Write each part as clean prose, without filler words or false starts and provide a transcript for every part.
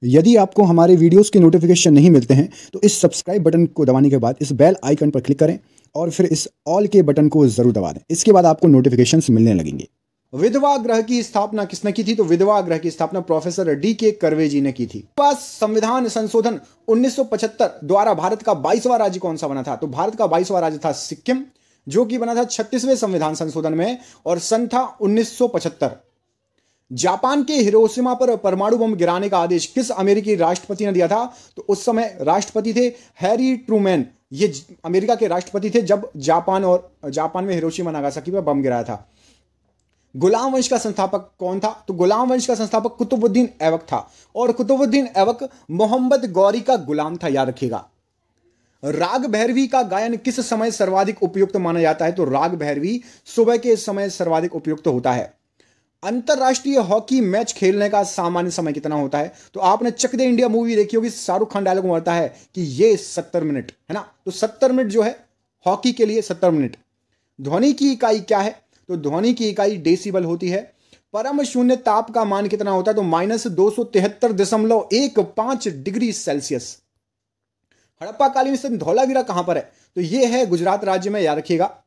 यदि आपको हमारे वीडियोस के नोटिफिकेशन नहीं मिलते हैं तो इस सब्सक्राइब बटन को दबाने के बाद इस बेल आइकन पर क्लिक करें और फिर इस ऑल के बटन को जरूर दबा दें। इसके बाद आपको नोटिफिकेशंस मिलने लगेंगे। विधवा गृह की स्थापना किसने की थी? तो विधवा गृह की स्थापना प्रोफेसर डी.के. कर्वे जी ने की थी। संविधान संशोधन 1975 द्वारा भारत का 22वां राज्य कौन सा बना था? तो भारत का 22वां राज्य था सिक्किम, जो कि बना था 36वें संविधान संशोधन में और सन था 1975। जापान के हिरोशिमा पर परमाणु बम गिराने का आदेश किस अमेरिकी राष्ट्रपति ने दिया था? तो उस समय राष्ट्रपति थे हैरी ट्रूमैन। ये अमेरिका के राष्ट्रपति थे जब जापान में हिरोशिमा नागासाकी पर बम गिराया था। गुलाम वंश का संस्थापक कौन था? तो गुलाम वंश का संस्थापक कुतुबुद्दीन ऐबक था और कुतुबुद्दीन ऐबक मोहम्मद गौरी का गुलाम था, याद रखिएगा। राग भैरवी का गायन किस समय सर्वाधिक उपयुक्त माना जाता है? तो राग भैरवी सुबह के समय सर्वाधिक उपयुक्त होता है। अंतरराष्ट्रीय हॉकी मैच खेलने का सामान्य समय कितना होता है? तो आपने चक दे इंडिया मूवी देखी होगी, शाहरुख खान डायलॉग मारता है कि ये 70 मिनट है ना। तो 70 मिनट जो है हॉकी के लिए 70 मिनट। ध्वनि की इकाई क्या है? तो ध्वनि की इकाई डेसिबल होती है। परम शून्य ताप का मान कितना होता है? तो -273.15 डिग्री सेल्सियस। हड़प्पाकालीन स्थित धौलावीरा कहां पर है? तो यह है गुजरात राज्य में, याद रखिएगा।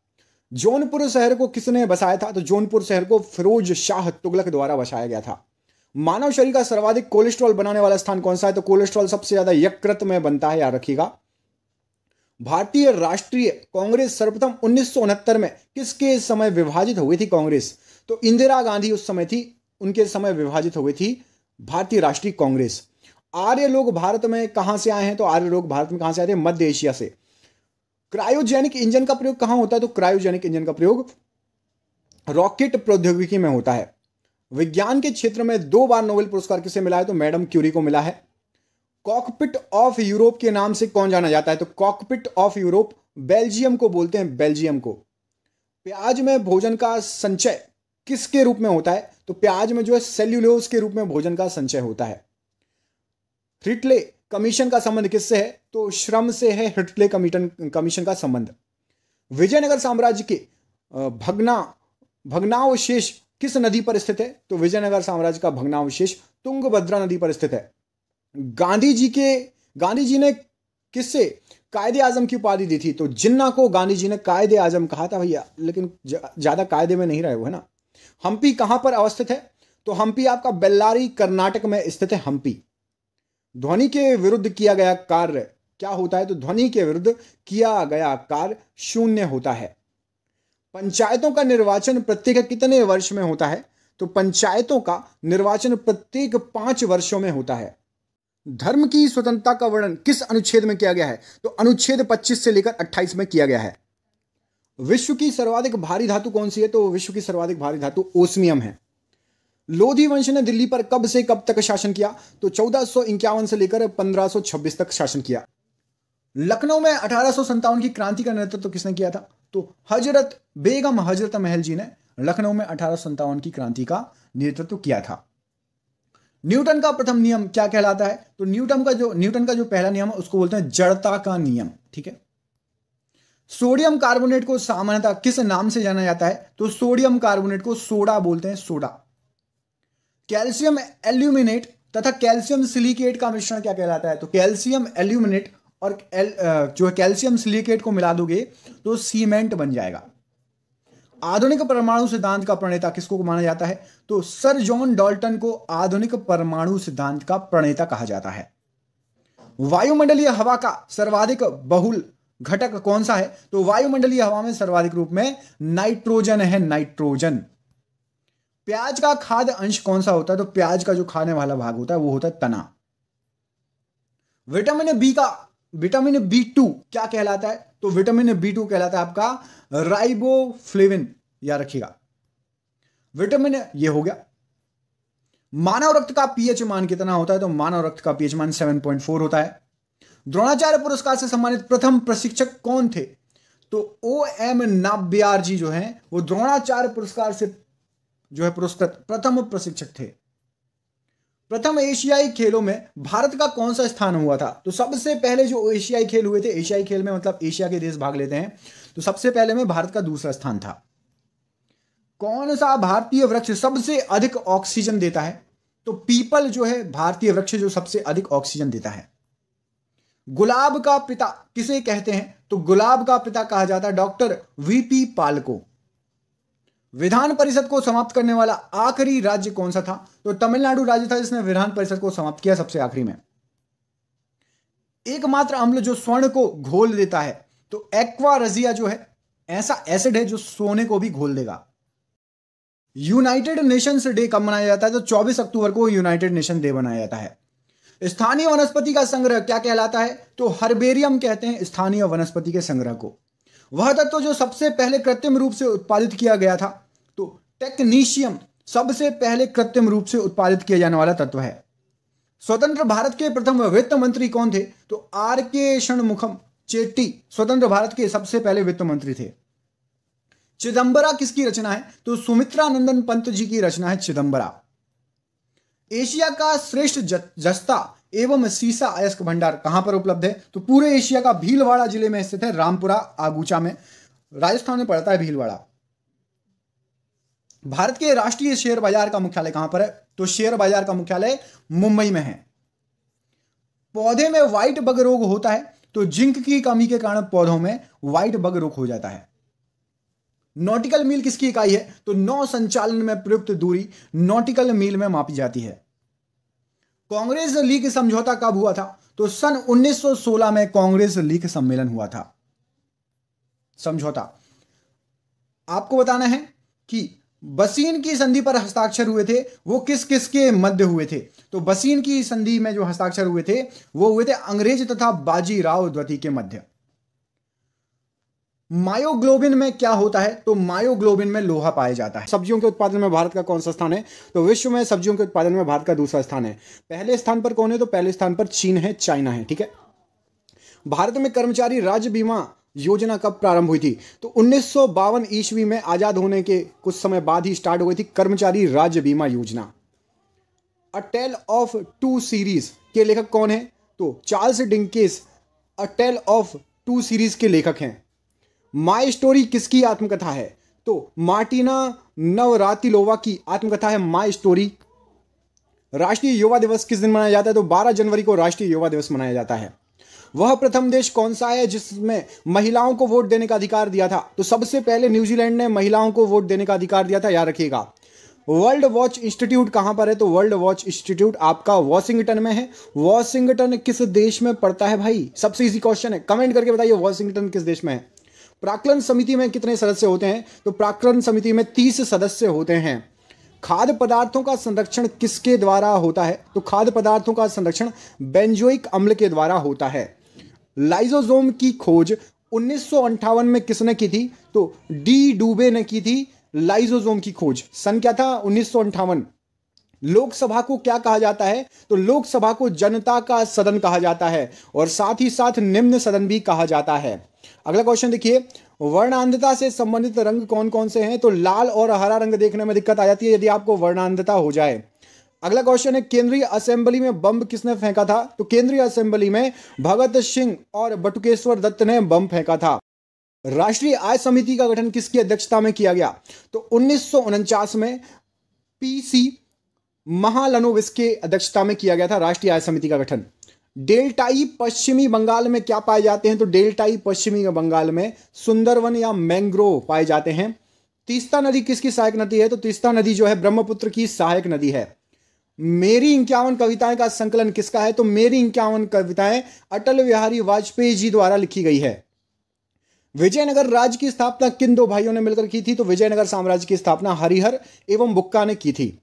जौनपुर शहर को किसने बसाया था? तो जौनपुर शहर को फिरोज शाह तुगलक द्वारा बसाया गया था। मानव शरीर का सर्वाधिक कोलेस्ट्रॉल बनाने वाला स्थान कौन सा है? तो कोलेस्ट्रॉल सबसे ज्यादा यकृत में बनता है, याद रखिएगा। भारतीय राष्ट्रीय कांग्रेस सर्वप्रथम 1969 में किसके समय विभाजित हुई थी कांग्रेस? तो इंदिरा गांधी उस समय थी, उनके समय विभाजित हुई थी भारतीय राष्ट्रीय कांग्रेस। आर्य लोग भारत में कहां से आए हैं? तो आर्य लोग भारत में कहां से आए थे? मध्य एशिया से। क्रायोजेनिक इंजन का प्रयोग कहां होता है? तो क्रायोजेनिक इंजन का प्रयोग रॉकेट प्रौद्योगिकी में होता है। विज्ञान के क्षेत्र में 2 बार नोबेल पुरस्कार किसे मिला है? तो मैडम क्यूरी को मिला है। कॉकपिट ऑफ यूरोप के नाम से कौन जाना जाता है? तो कॉकपिट ऑफ यूरोप बेल्जियम को बोलते हैं, बेल्जियम को। प्याज में भोजन का संचय किसके रूप में होता है? तो प्याज में जो है सेल्यूलोज के रूप में भोजन का संचय होता है। रिटले कमीशन का संबंध किससे है? तो श्रम से है रिटले कमीशन का संबंध। विजयनगर साम्राज्य के भग्नावशेष किस नदी पर स्थित है? तो विजयनगर साम्राज्य का भग्नावशेष तुंगभद्रा नदी पर स्थित है। गांधी जी ने किससे कायदे आजम की उपाधि दी थी? तो जिन्ना को गांधी जी ने कायदे आजम कहा था भैया, लेकिन ज्यादा कायदे में नहीं रहे वो, है ना। हम्पी कहां पर अवस्थित है? तो हम्पी आपका बेल्लारी कर्नाटक में स्थित है, हम्पी। ध्वनि के विरुद्ध किया गया कार्य क्या होता है? तो ध्वनि के विरुद्ध किया गया कार्य शून्य होता है। पंचायतों का निर्वाचन प्रत्येक कितने वर्ष में होता है? तो पंचायतों का निर्वाचन प्रत्येक 5 वर्षों में होता है। धर्म की स्वतंत्रता का वर्णन किस अनुच्छेद में किया गया है? तो अनुच्छेद 25 से लेकर 28 में किया गया है। विश्व की सर्वाधिक भारी धातु कौन सी है? तो विश्व की सर्वाधिक भारी धातु ओस्मियम है। लोधी वंश ने दिल्ली पर कब से कब तक शासन किया? तो 1451 से लेकर 1526 तक शासन किया। लखनऊ में 1857 की क्रांति का नेतृत्व किसने किया था? तो हजरत बेगम हजरत महल जी ने लखनऊ में 1857 की क्रांति का नेतृत्व किया था। न्यूटन का प्रथम नियम क्या कहलाता है? तो न्यूटन का जो पहला नियम है उसको बोलते हैं जड़ता का नियम, ठीक है। सोडियम कार्बोनेट को सामान्यतः किस नाम से जाना जाता है? तो सोडियम कार्बोनेट को सोडा बोलते हैं, सोडा। कैल्शियम एल्यूमिनेट तथा कैल्शियम सिलिकेट का मिश्रण क्या कहलाता है? तो कैल्शियम एल्यूमिनेट और जो कैल्शियम सिलिकेट को मिला दोगे तो सीमेंट बन जाएगा। आधुनिक परमाणु सिद्धांत का प्रणेता किसको माना जाता है? तो सर जॉन डाल्टन को आधुनिक परमाणु सिद्धांत का प्रणेता कहा जाता है। वायुमंडलीय हवा का सर्वाधिक बहुल घटक कौन सा है? तो वायुमंडलीय हवा में सर्वाधिक रूप में नाइट्रोजन है, नाइट्रोजन। प्याज का खाद्य अंश कौन सा होता है? तो प्याज का जो खाने वाला भाग होता है वो होता है तना। विटामिन B2 क्या कहलाता है? तो विटामिन B2 कहलाता है आपका राइबोफ्लेविन, याद रखिएगा। विटामिन ये हो गया। मानव रक्त का पीएच मान कितना होता है? तो मानव रक्त का पीएच मान 7.4 होता है। द्रोणाचार्य पुरस्कार से सम्मानित प्रथम प्रशिक्षक कौन थे? तो OM नाम्बियार जी जो हैं वो द्रोणाचार्य पुरस्कार से जो है पुरस्कृत प्रथम प्रशिक्षक थे। प्रथम एशियाई खेलों में भारत का कौन सा स्थान हुआ था? तो सबसे पहले जो एशियाई खेल हुए थे, एशियाई खेल में मतलब एशिया के देश भाग लेते हैं, तो सबसे पहले में भारत का दूसरा स्थान था। कौन सा भारतीय वृक्ष सबसे अधिक ऑक्सीजन देता है? तो पीपल जो है भारतीय वृक्ष जो सबसे अधिक ऑक्सीजन देता है। गुलाब का पिता किसे कहते हैं? तो गुलाब का पिता कहा जाता है डॉक्टर वीपी पाल को। विधान परिषद को समाप्त करने वाला आखिरी राज्य कौन सा था? तो तमिलनाडु राज्य था जिसने विधान परिषद को समाप्त किया सबसे आखिरी में। एकमात्र अम्ल जो स्वर्ण को घोल देता है, तो एक्वा रजिया जो है ऐसा एसिड है जो सोने को भी घोल देगा। यूनाइटेड नेशंस डे कब मनाया जाता है? तो 24 अक्टूबर को यूनाइटेड नेशन डे मनाया जाता है। स्थानीय वनस्पति का संग्रह क्या कहलाता है? तो हर्बेरियम कहते हैं स्थानीय वनस्पति के संग्रह को। वह तत्व जो सबसे पहले कृत्रिम रूप से उत्पादित किया गया था, तो टेक्नीशियम सबसे पहले कृत्रिम रूप से उत्पादित किया जाने वाला तत्व है। स्वतंत्र भारत के प्रथम वित्त मंत्री कौन थे? तो आर.के. षणमुखम चेट्टी स्वतंत्र भारत के सबसे पहले वित्त मंत्री थे। चिदंबरा किसकी रचना है? तो सुमित्रा नंदन पंत जी की रचना है चिदंबरा। एशिया का श्रेष्ठ जस्ता एवं सीसा अयस्क भंडार कहां पर उपलब्ध है? तो पूरे एशिया का भीलवाड़ा जिले में स्थित है, रामपुरा आगूचा में, राजस्थान में पड़ता है भीलवाड़ा। भारत के राष्ट्रीय शेयर बाजार का मुख्यालय कहां पर है? तो शेयर बाजार का मुख्यालय मुंबई में है। पौधे में व्हाइट बग रोग होता है, तो जिंक की कमी के कारण पौधों में व्हाइट बग रोग हो जाता है। नॉटिकल मील किसकी इकाई है? तो नौ संचालन में प्रयुक्त दूरी नॉटिकल मील में मापी जाती है। कांग्रेस लीग समझौता कब हुआ था? तो सन 1916 में कांग्रेस लीग सम्मेलन हुआ था। समझौता आपको बताना है कि बसीन की संधि पर हस्ताक्षर हुए थे, वो किस किस के मध्य हुए थे? तो बसीन की संधि में जो हस्ताक्षर हुए थे वो हुए थे अंग्रेज तथा बाजीराव द्वितीय के मध्य। मायोग्लोबिन में क्या होता है? तो मायोग्लोबिन में लोहा पाया जाता है। सब्जियों के उत्पादन में भारत का कौन सा स्थान है? तो विश्व में सब्जियों के उत्पादन में भारत का दूसरा स्थान है। पहले स्थान पर कौन है? तो पहले स्थान पर चीन है, चाइना है। ठीक है। भारत में कर्मचारी राज्य बीमा योजना कब प्रारंभ हुई थी? तो 1952 ईस्वी में आजाद होने के कुछ समय बाद ही स्टार्ट हुई थी कर्मचारी राज्य बीमा योजना। A tale of two cities के लेखक कौन है? तो Charles Dickens a tale of two cities के लेखक हैं। माई स्टोरी किसकी आत्मकथा है? तो मार्टिना नवरातिलोवा की आत्मकथा है माई स्टोरी। राष्ट्रीय युवा दिवस किस दिन मनाया जाता है? तो 12 जनवरी को राष्ट्रीय युवा दिवस मनाया जाता है। वह प्रथम देश कौन सा है जिसमें महिलाओं को वोट देने का अधिकार दिया था? तो सबसे पहले न्यूजीलैंड ने महिलाओं को वोट देने का अधिकार दिया था, याद रखिएगा। वर्ल्ड वॉच इंस्टीट्यूट कहां पर है? तो वर्ल्ड वॉच इंस्टीट्यूट आपका वॉशिंगटन में है। वॉशिंगटन किस देश में पड़ता है भाई? सबसे इजी क्वेश्चन है, कमेंट करके बताइए वॉशिंगटन किस देश में है। प्राक्कलन समिति में कितने सदस्य होते हैं? तो प्राक्कलन समिति में 30 सदस्य होते हैं। खाद्य पदार्थों का संरक्षण किसके द्वारा होता है? तो खाद्य पदार्थों का संरक्षण बेंजोइक अम्ल के द्वारा होता है। लाइसोसोम की खोज 1958 में किसने की थी? तो डी डुबे ने की थी लाइसोसोम की खोज। सन क्या था? 1958। लोकसभा को क्या कहा जाता है? तो लोकसभा को जनता का सदन कहा जाता है और साथ ही साथ निम्न सदन भी कहा जाता है। अगला क्वेश्चन देखिए, वर्णांधता से संबंधित रंग कौन कौन से हैं? तो लाल और हरा रंग देखने में दिक्कत आ जाती है यदि आपको वर्णांधता हो जाए। अगला क्वेश्चन है, केंद्रीय असेंबली में बम किसने फेंका था? तो केंद्रीय असेंबली में भगत सिंह और बटुकेश्वर दत्त ने बम फेंका था। राष्ट्रीय आय समिति का गठन किसकी अध्यक्षता में किया गया? तो 1949 में पीसी महालनोबिस के अध्यक्षता में किया गया था राष्ट्रीय आय समिति का गठन। डेल्टाई पश्चिमी बंगाल में क्या पाए जाते हैं? तो डेल्टाई पश्चिमी बंगाल में सुंदरवन या मैंग्रोव पाए जाते हैं। तीस्ता नदी किसकी सहायक नदी है? तो तीस्ता नदी जो है ब्रह्मपुत्र की सहायक नदी है। मेरी 51 कविताएं का संकलन किसका है? तो मेरी 51 कविताएं अटल बिहारी वाजपेयी जी द्वारा लिखी गई है। विजयनगर राज्य की स्थापना किन दो भाइयों ने मिलकर की थी? तो विजयनगर साम्राज्य की स्थापना हरिहर एवं बुक्का ने की थी।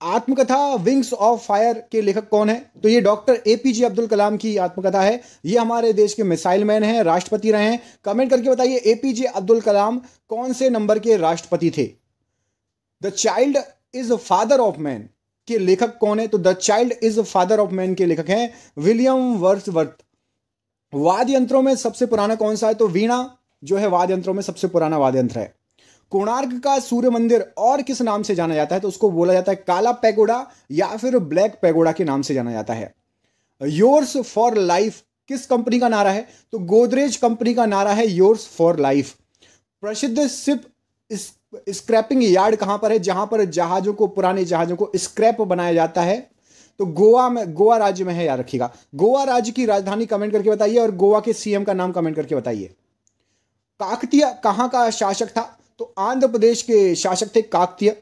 आत्मकथा विंग्स ऑफ फायर के लेखक कौन है? तो ये डॉक्टर एपीजे अब्दुल कलाम की आत्मकथा है। ये हमारे देश के मिसाइल मैन हैं, राष्ट्रपति रहे हैं। कमेंट करके बताइए एपीजे अब्दुल कलाम कौन से नंबर के राष्ट्रपति थे? The child is father of man के लेखक कौन है? तो the child is father of man के लेखक हैं विलियम वर्ड्सवर्थ। वाद्य यंत्रों में सबसे पुराना कौन सा है? तो वीणा जो है वाद्य यंत्रों में सबसे पुराना वाद्य यंत्र है। कोणार्क का सूर्य मंदिर और किस नाम से जाना जाता है? तो उसको बोला जाता है काला पैगोडा या फिर ब्लैक पैगोडा के नाम से जाना जाता है। योर्स फॉर लाइफ किस कंपनी का नारा है? तो गोदरेज कंपनी का नारा है योर्स फॉर लाइफ। प्रसिद्ध शिप स्क्रैपिंग यार्ड कहां पर है, जहां पर जहाजों को, पुराने जहाजों को स्क्रैप बनाया जाता है? तो गोवा में, गोवा राज्य में है, याद रखिएगा। गोवा राज्य की राजधानी कमेंट करके बताइए और गोवा के सीएम का नाम कमेंट करके बताइए। काकतीय कहां का शासक था? तो आंध्र प्रदेश के शासक थे काकतीय।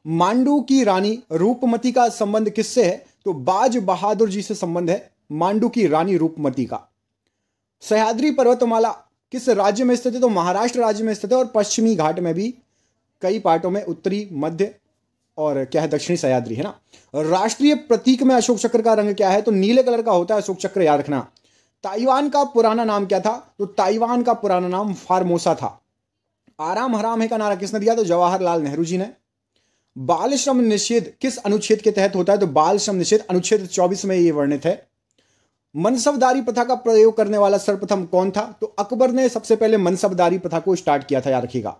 मांडू की रानी रूपमती का संबंध किससे है? तो बाज बहादुर जी से संबंध है मांडू की रानी रूपमती का। सह्याद्री पर्वतमाला किस राज्य में स्थित है? तो महाराष्ट्र राज्य में स्थित है और पश्चिमी घाट में भी कई पार्टों में, उत्तरी, मध्य और क्या है, दक्षिणी सह्याद्री है ना। राष्ट्रीय प्रतीक में अशोक चक्र का रंग क्या है? तो नीले कलर का होता है अशोक चक्र, याद रखना। ताइवान का पुराना नाम क्या था? तो ताइवान का पुराना नाम फार्मोसा था। आराम हराम है का नारा किसने दिया? तो जवाहरलाल नेहरू जी ने। बाल श्रम निषेध किस अनुच्छेद के तहत होता है? तो बाल श्रम निषेध अनुच्छेद 24 में यह वर्णित है। मनसबदारी प्रथा का प्रयोग करने वाला सर्वप्रथम कौन था? तो अकबर ने सबसे पहले मनसबदारी प्रथा को स्टार्ट किया था, याद रखिएगा।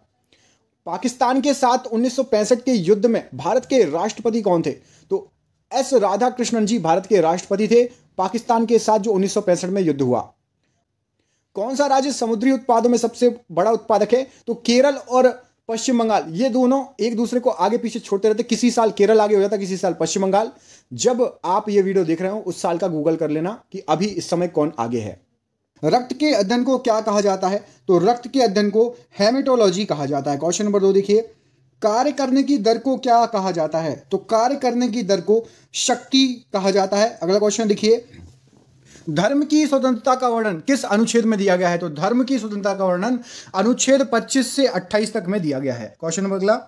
पाकिस्तान के साथ 1965 के युद्ध में भारत के राष्ट्रपति कौन थे? तो एस राधाकृष्णन जी भारत के राष्ट्रपति थे पाकिस्तान के साथ, जो 1965 में युद्ध हुआ। कौन सा राज्य समुद्री उत्पादों में सबसे बड़ा उत्पादक है? तो केरल और पश्चिम बंगाल, ये दोनों एक दूसरे को आगे पीछे छोड़ते रहते। किसी साल केरल आगे हो जाता, किसी साल पश्चिम बंगाल। जब आप ये वीडियो देख रहे हो उस साल का गूगल कर लेना कि अभी इस समय कौन आगे है। रक्त के अध्ययन को क्या कहा जाता है? तो रक्त के अध्ययन को हेमेटोलॉजी कहा जाता है। क्वेश्चन नंबर 2 देखिए, कार्य करने की दर को क्या कहा जाता है? तो कार्य करने की दर को शक्ति कहा जाता है। अगला क्वेश्चन देखिए, धर्म की स्वतंत्रता का वर्णन किस अनुच्छेद में दिया गया है? तो धर्म की स्वतंत्रता का वर्णन अनुच्छेद 25 से 28 तक में दिया गया है। क्वेश्चन नंबर अगला,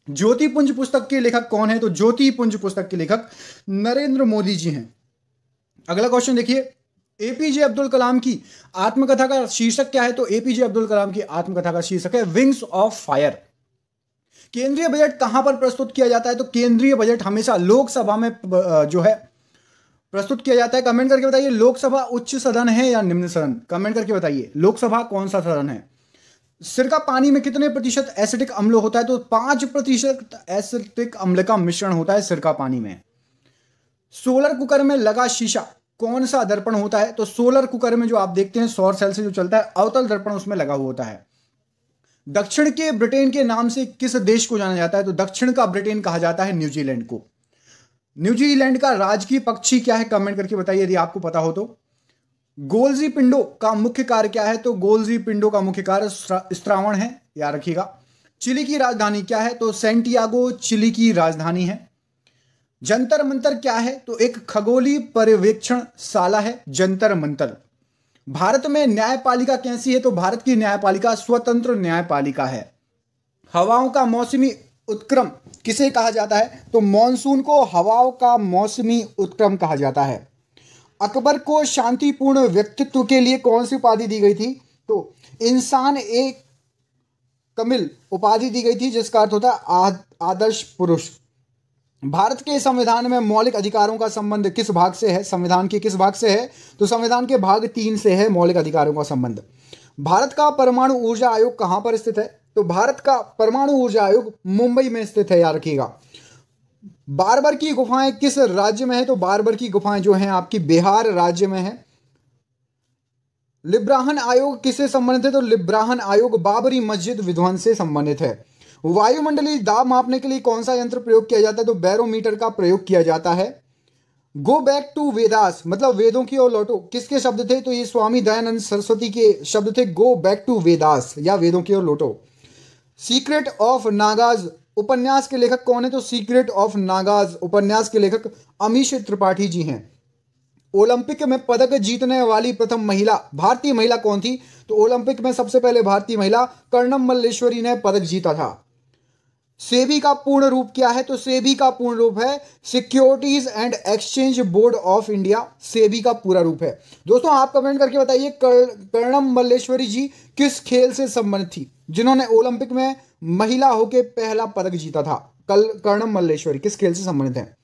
ज्योतिपुंज पुस्तक के लेखक कौन है? तो ज्योतिपुंज पुस्तक के लेखक नरेंद्र मोदी जी हैं। अगला क्वेश्चन देखिए, एपीजे अब्दुल कलाम की आत्मकथा का शीर्षक क्या है? तो एपीजे अब्दुल कलाम की आत्मकथा का शीर्षक है विंग्स ऑफ फायर। केंद्रीय बजट कहां पर प्रस्तुत किया जाता है? तो केंद्रीय बजट हमेशा लोकसभा में जो है प्रस्तुत किया जाता है। कमेंट करके बताइए, लोकसभा उच्च सदन है या निम्न सदन? कमेंट करके बताइए, लोकसभा कौन सा सदन है? सिरका पानी में कितने प्रतिशत एसिटिक अम्ल होता है? तो 5% एसिटिक अम्ल का मिश्रण होता है सिरका पानी में। सोलर कुकर में लगा शीशा कौन सा दर्पण होता है? तो सोलर कुकर में जो आप देखते हैं सौर सेल से जो चलता है, अवतल दर्पण उसमें लगा हुआ होता है। दक्षिण के ब्रिटेन के नाम से किस देश को जाना जाता है? तो दक्षिण का ब्रिटेन कहा जाता है न्यूजीलैंड को। न्यूजीलैंड का राजकीय पक्षी क्या है? कमेंट करके बताइए यदि आपको पता हो तो। गोल्जी पिंडो का मुख्य कार्य क्या है? तो गोल्जी पिंडो का मुख्य कार्य स्त्रावण है, याद रखिएगा। चिली की राजधानी क्या है? तो सैंटियागो चिली की राजधानी है। जंतर मंतर क्या है? तो एक खगोलीय पर्यवेक्षण शाला है जंतर मंतर। भारत में न्यायपालिका कैसी है? तो भारत की न्यायपालिका स्वतंत्र न्यायपालिका है। हवाओं का मौसमी उत्क्रम किसे कहा जाता है? तो मॉनसून को हवाओं का मौसमी उत्क्रम कहा जाता है। अकबर को शांतिपूर्ण व्यक्तित्व के लिए कौन सी उपाधि दी गई थी? तो इंसान एक कमिल उपाधि दी गई थी, जिसका अर्थ होता है आदर्श पुरुष। भारत के संविधान में मौलिक अधिकारों का संबंध किस भाग से है? संविधान के किस भाग से है? तो संविधान के भाग 3 से है मौलिक अधिकारों का संबंध। भारत का परमाणु ऊर्जा आयोग कहां पर स्थित है? तो भारत का परमाणु ऊर्जा आयोग मुंबई में स्थित है, याद रखिएगा। बारबर की गुफाएं किस राज्य में है? तो बारबर की गुफाएं जो हैं आपकी बिहार राज्य में है। लिब्राहन आयोग किससे संबंधित है? तो लिब्राहन आयोग बाबरी मस्जिद विध्वंस से संबंधित है। वायुमंडलीय दाब मापने के लिए कौन सा यंत्र प्रयोग किया जाता है? तो बैरोमीटर का प्रयोग किया जाता है। गो बैक टू वेदास मतलब वेदों की ओर लौटो किसके शब्द थे? तो ये स्वामी दयानंद सरस्वती के शब्द थे। गो बैक टू वेदास या वेदों की ओर लौटो। सीक्रेट ऑफ नागाज उपन्यास के लेखक कौन है? तो सीक्रेट ऑफ नागाज उपन्यास के लेखक अमीश त्रिपाठी जी हैं। ओलंपिक में पदक जीतने वाली प्रथम महिला भारतीय महिला कौन थी? तो ओलंपिक में सबसे पहले भारतीय महिला कर्णम मल्लेश्वरी ने पदक जीता था। सेबी का पूर्ण रूप क्या है? तो सेबी का पूर्ण रूप है securities and exchange board of India. SEBI का पूरा रूप है। दोस्तों आप कमेंट करके बताइए, कर्णम मल्लेश्वरी जी किस खेल से संबंधित थी, जिन्होंने ओलंपिक में महिला होकर पहला पदक जीता था? कर्णम मल्लेश्वरी किस खेल से संबंधित है?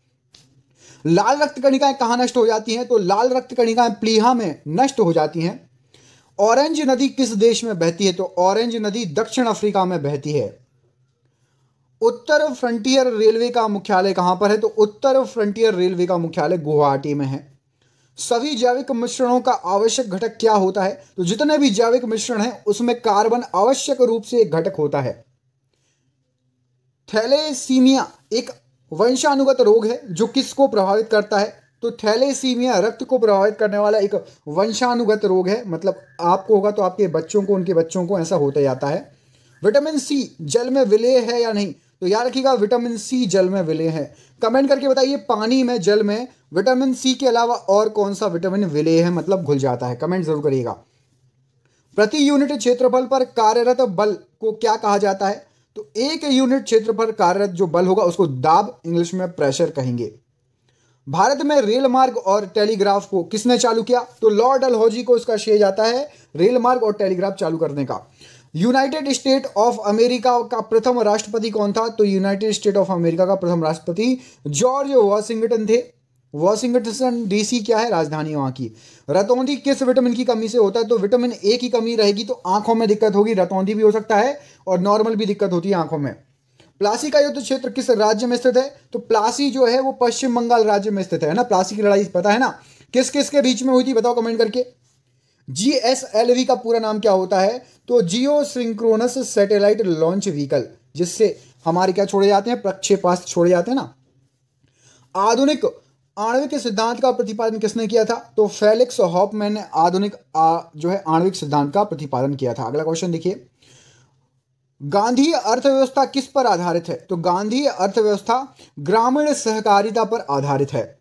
लाल रक्त कणिकाएं कहां नष्ट हो जाती हैं? तो लाल रक्त कणिकाएं प्लीहा में नष्ट हो जाती हैं। ऑरेंज नदी किस देश में बहती है? तो ऑरेंज नदी दक्षिण अफ्रीका में बहती है। उत्तर फ्रंटियर रेलवे का मुख्यालय कहां पर है? तो उत्तर फ्रंटियर रेलवे का मुख्यालय गुवाहाटी में है। सभी जैविक मिश्रणों का आवश्यक घटक क्या होता है? तो जितने भी जैविक मिश्रण हैं उसमें कार्बन आवश्यक रूप से एक घटक होता है। थैलेसीमिया एक वंशानुगत रोग है जो किसको प्रभावित करता है? तो थैलेसीमिया रक्त को प्रभावित करने वाला एक वंशानुगत रोग है, मतलब आपको होगा तो आपके बच्चों को, उनके बच्चों को ऐसा होता जाता है। विटामिन सी जल में विलेय है या नहीं? तो याद रखिएगा विटामिन सी जल में विलेय है। कमेंट करके बताइए पानी में, जल में विटामिन सी के अलावा और कौन सा विटामिन विलेय है, मतलब घुल जाता है। कमेंट जरूर करिएगा। प्रति यूनिट क्षेत्रफल पर कार्यरत बल को क्या कहा जाता है? तो एक यूनिट क्षेत्रफल कार्यरत जो बल होगा उसको दाब, इंग्लिश में प्रेशर कहेंगे। भारत में रेल मार्ग और टेलीग्राफ को किसने चालू किया? तो लॉर्ड डलहौजी को इसका श्रेय जाता है रेल मार्ग और टेलीग्राफ चालू करने का। यूनाइटेड स्टेट ऑफ अमेरिका का प्रथम राष्ट्रपति कौन था? तो यूनाइटेड स्टेट ऑफ अमेरिका का प्रथम राष्ट्रपति जॉर्ज वॉशिंगटन थे। वॉशिंगटन डीसी क्या है? राजधानी वहां की। रतौंधी किस विटामिन की कमी से होता है? तो विटामिन ए की कमी रहेगी तो आंखों में दिक्कत होगी, रतौंधी भी हो सकता है और नॉर्मल भी दिक्कत होती है आंखों में। प्लासी का युद्ध क्षेत्र किस राज्य में स्थित है? तो प्लासी जो है वो पश्चिम बंगाल राज्य में स्थित है ना। प्लासी की लड़ाई पता है ना, किस किस के बीच में हुई थी, बताओ कमेंट करके। GSLV का पूरा नाम क्या होता है? तो जियो सिंक्रोनस सैटेलाइट लॉन्च व्हीकल, जिससे हमारे क्या छोड़े जाते हैं, प्रक्षेपास्त्र छोड़े जाते हैं ना। आधुनिक आणविक सिद्धांत का प्रतिपादन किसने किया था? तो फेलिक्स हॉफमैन ने आधुनिक जो है आणविक सिद्धांत का प्रतिपादन किया था। अगला क्वेश्चन देखिए, गांधी अर्थव्यवस्था किस पर आधारित है? तो गांधी अर्थव्यवस्था ग्रामीण सहकारिता पर आधारित है।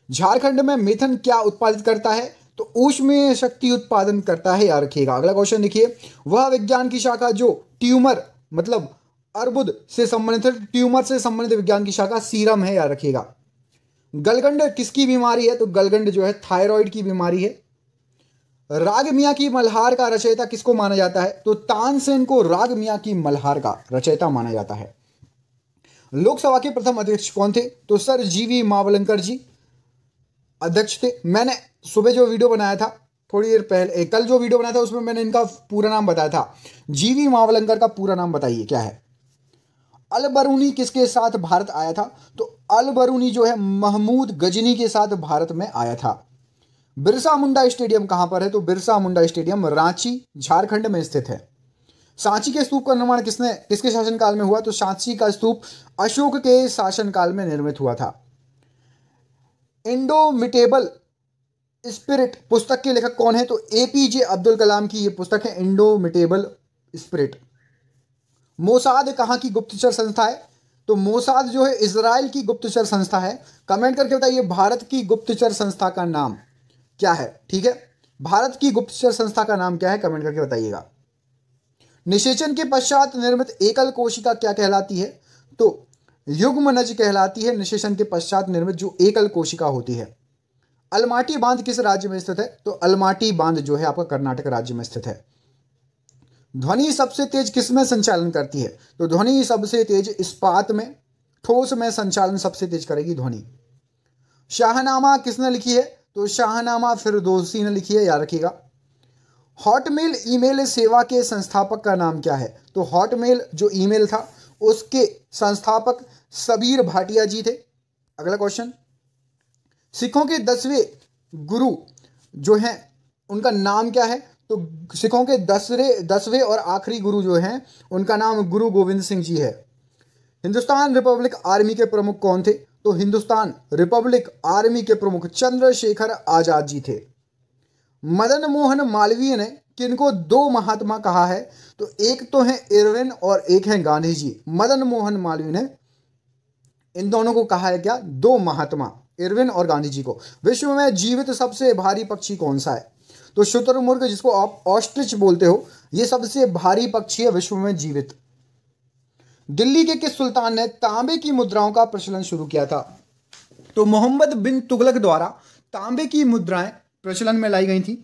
झारखंड में मेथन क्या उत्पादित करता है? तो ऊष्मीय शक्ति उत्पादन करता है, याद रखिएगा। अगला क्वेश्चन देखिए, वह विज्ञान की शाखा जो ट्यूमर मतलब अर्बुद से संबंधित है, ट्यूमर से संबंधित विज्ञान की शाखा सीरम है, याद रखिएगा। गलगंड किसकी बीमारी है? तो गलगंड जो है थायराइड की बीमारी है। राग मियां की मल्हार का रचयिता किसको माना जाता है? तो तानसेन को राग मियां की मल्हार का रचयिता माना जाता है। लोकसभा के प्रथम अध्यक्ष कौन थे? तो सर जीवी मावलंकर जी अध्यक्ष थे। मैंने सुबह जो वीडियो बनाया था, थोड़ी देर पहले, कल जो वीडियो बनाया था उसमें मैंने इनका पूरा नाम बताया था। जीवी मावलंकर का पूरा नाम बताइए क्या है? अल बरूनी किसके साथ भारत आया था? तो अल बरूनी जो है महमूद गजनी के साथ भारत में आया था। बिरसा मुंडा स्टेडियम कहां पर है? तो बिरसा मुंडा स्टेडियम रांची झारखंड में स्थित है। सांची के स्तूप का निर्माण किसके शासनकाल में हुआ? तो सांची का स्तूप अशोक के शासनकाल में निर्मित हुआ था। इंडोमिटेबल स्पिरिट पुस्तक के लेखक कौन है? तो APJ अब्दुल कलाम की यह पुस्तक है इंडोमिटेबल स्पिरिट। मोसाद कहां की गुप्तचर संस्था है? तो मोसाद जो है इजराइल की गुप्तचर संस्था है। कमेंट करके बताइए भारत की गुप्तचर संस्था का नाम क्या है? ठीक है, भारत की गुप्तचर संस्था का नाम क्या है? कमेंट करके बताइएगा। निषेचन के पश्चात निर्मित एकल कोशिका क्या कहलाती है? तो युग्मनज कहलाती है, निषेचन के पश्चात निर्मित जो एकल कोशिका होती है। अलमाटी बांध किस राज्य में स्थित है? तो अलमाटी बांध जो है आपका कर्नाटक राज्य में स्थित है। ध्वनि सबसे तेज किस में संचालन करती है? तो ध्वनि सबसे तेज इस्पात में, ठोस में संचालन सबसे तेज करेगी ध्वनि। शाहनामा किसने लिखी है? तो शाहनामा फिरदौसी ने लिखी है, याद रखिएगा। हॉटमेल ईमेल सेवा के संस्थापक का नाम क्या है? तो हॉटमेल जो ईमेल था उसके संस्थापक सबीर भाटिया जी थे। अगला क्वेश्चन, सिखों के 10वें गुरु जो हैं उनका नाम क्या है? तो सिखों के 10वें और आखिरी गुरु जो हैं उनका नाम गुरु गोविंद सिंह जी है। हिंदुस्तान रिपब्लिक आर्मी के प्रमुख कौन थे? तो हिंदुस्तान रिपब्लिक आर्मी के प्रमुख चंद्रशेखर आजाद जी थे। मदन मोहन मालवीय ने किनको दो महात्मा कहा है? तो एक तो है इरविन और एक है गांधी जी। मदन मोहन मालवीय ने इन दोनों को कहा है क्या? दो महात्मा, इरविन और गांधी जी को। विश्व में जीवित सबसे भारी पक्षी कौन सा है? तो शुतुरमुर्ग, जिसको आप ऑस्ट्रिच बोलते हो, ये सबसे भारी पक्षी है विश्व में जीवित। दिल्ली के किस सुल्तान ने तांबे की मुद्राओं का प्रचलन शुरू किया था? तो मोहम्मद बिन तुगलक द्वारा तांबे की मुद्राएं प्रचलन में लाई गई थी।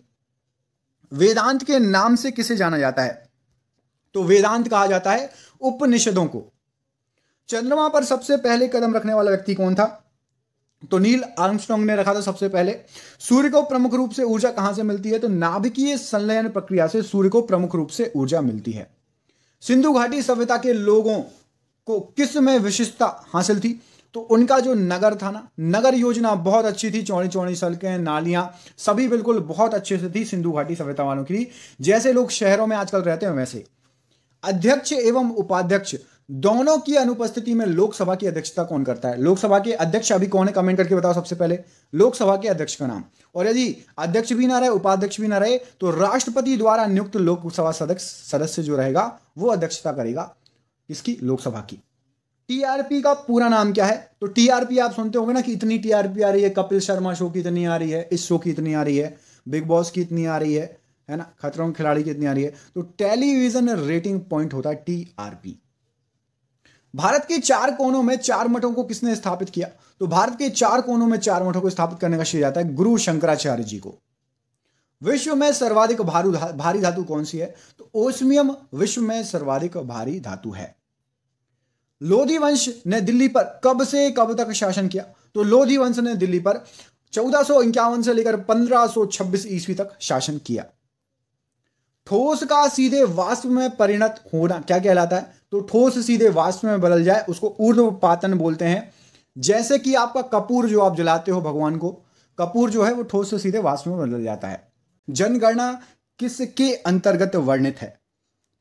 वेदांत के नाम से किसे जाना जाता है? तो वेदांत कहा जाता है उपनिषदों को। चंद्रमा पर सबसे पहले कदम रखने वाला व्यक्ति कौन था? तो नील आर्मस्ट्रांग ने रखा था सबसे पहले। सूर्य को प्रमुख रूप से ऊर्जा कहां से मिलती है? तो नाभिकीय संलयन प्रक्रिया से सूर्य को प्रमुख रूप से ऊर्जा मिलती है। सिंधु घाटी सभ्यता के लोगों को किस में विशिष्टता हासिल थी? तो उनका जो नगर था ना, नगर योजना बहुत अच्छी थी, चौड़ी चौड़ी सड़कें, नालियां सभी बिल्कुल बहुत अच्छे से थी सिंधु घाटी सभ्यता वालों की, जैसे लोग शहरों में आजकल रहते हैं वैसे। अध्यक्ष एवं उपाध्यक्ष दोनों की अनुपस्थिति में लोकसभा की अध्यक्षता कौन करता है? लोकसभा के अध्यक्ष अभी कौन है, कमेंट करके बताओ सबसे पहले लोकसभा के अध्यक्ष का नाम। और यदि अध्यक्ष भी ना रहे, उपाध्यक्ष भी ना रहे, तो राष्ट्रपति द्वारा नियुक्त लोकसभा सदस्य जो रहेगा वो अध्यक्षता करेगा इसकी, लोकसभा की। टीआरपी का पूरा नाम क्या है? तो टीआरपी आप सुनते होंगे ना कि इतनी टीआरपी आ रही है, कपिल शर्मा शो की इतनी आ रही है, इस शो की इतनी आ रही है, बिग बॉस की इतनी आ रही है ना, खतरों के खिलाड़ी की इतनी आ रही है। तो टेलीविजन रेटिंग पॉइंट होता है टीआरपी। भारत के 4 कोनों में 4 मठों को किसने स्थापित किया? तो भारत के 4 कोनों में 4 मठों को स्थापित करने का श्रेय जाता है गुरु शंकराचार्य जी को। विश्व में सर्वाधिक भारी धातु कौन सी है? तो ओस्मियम विश्व में सर्वाधिक भारी धातु है। लोधी वंश ने दिल्ली पर कब से कब तक शासन किया? तो लोधी वंश ने दिल्ली पर 1451 से लेकर 1526 ईस्वी तक शासन किया। ठोस का सीधे वाष्प में परिणत होना क्या कहलाता है? तो ठोस सीधे वाष्प में बदल जाए उसको ऊर्ध्वपातन बोलते हैं। जैसे कि आपका कपूर जो आप जलाते हो भगवान को, कपूर जो है वो ठोस से सीधे वाष्प में बदल जाता है। जनगणना किसके अंतर्गत वर्णित है?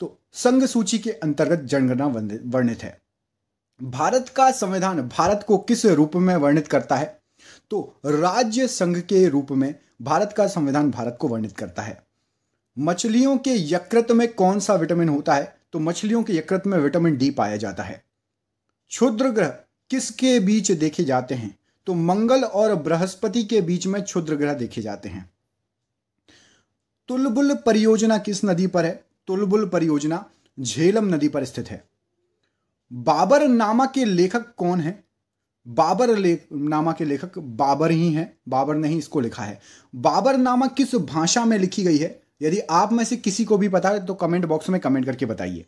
तो संघ सूची के अंतर्गत जनगणना वर्णित है। भारत का संविधान भारत को किस रूप में वर्णित करता है? तो राज्य संघ के रूप में भारत का संविधान भारत को वर्णित करता है। मछलियों के यकृत में कौन सा विटामिन होता है? तो मछलियों के यकृत में विटामिन डी पाया जाता है। क्षुद्र ग्रह किसके बीच देखे जाते हैं? तो मंगल और बृहस्पति के बीच में क्षुद्र ग्रह देखे जाते हैं। तुलबुल परियोजना किस नदी पर है? तुलबुल परियोजना झेलम नदी पर स्थित है। बाबर नामा के लेखक कौन है? नामा के लेखक बाबर ही हैं, बाबर ने ही इसको लिखा है। बाबर नामा किस भाषा में लिखी गई है? यदि आप में से किसी को भी पता है तो कमेंट बॉक्स में कमेंट करके बताइए।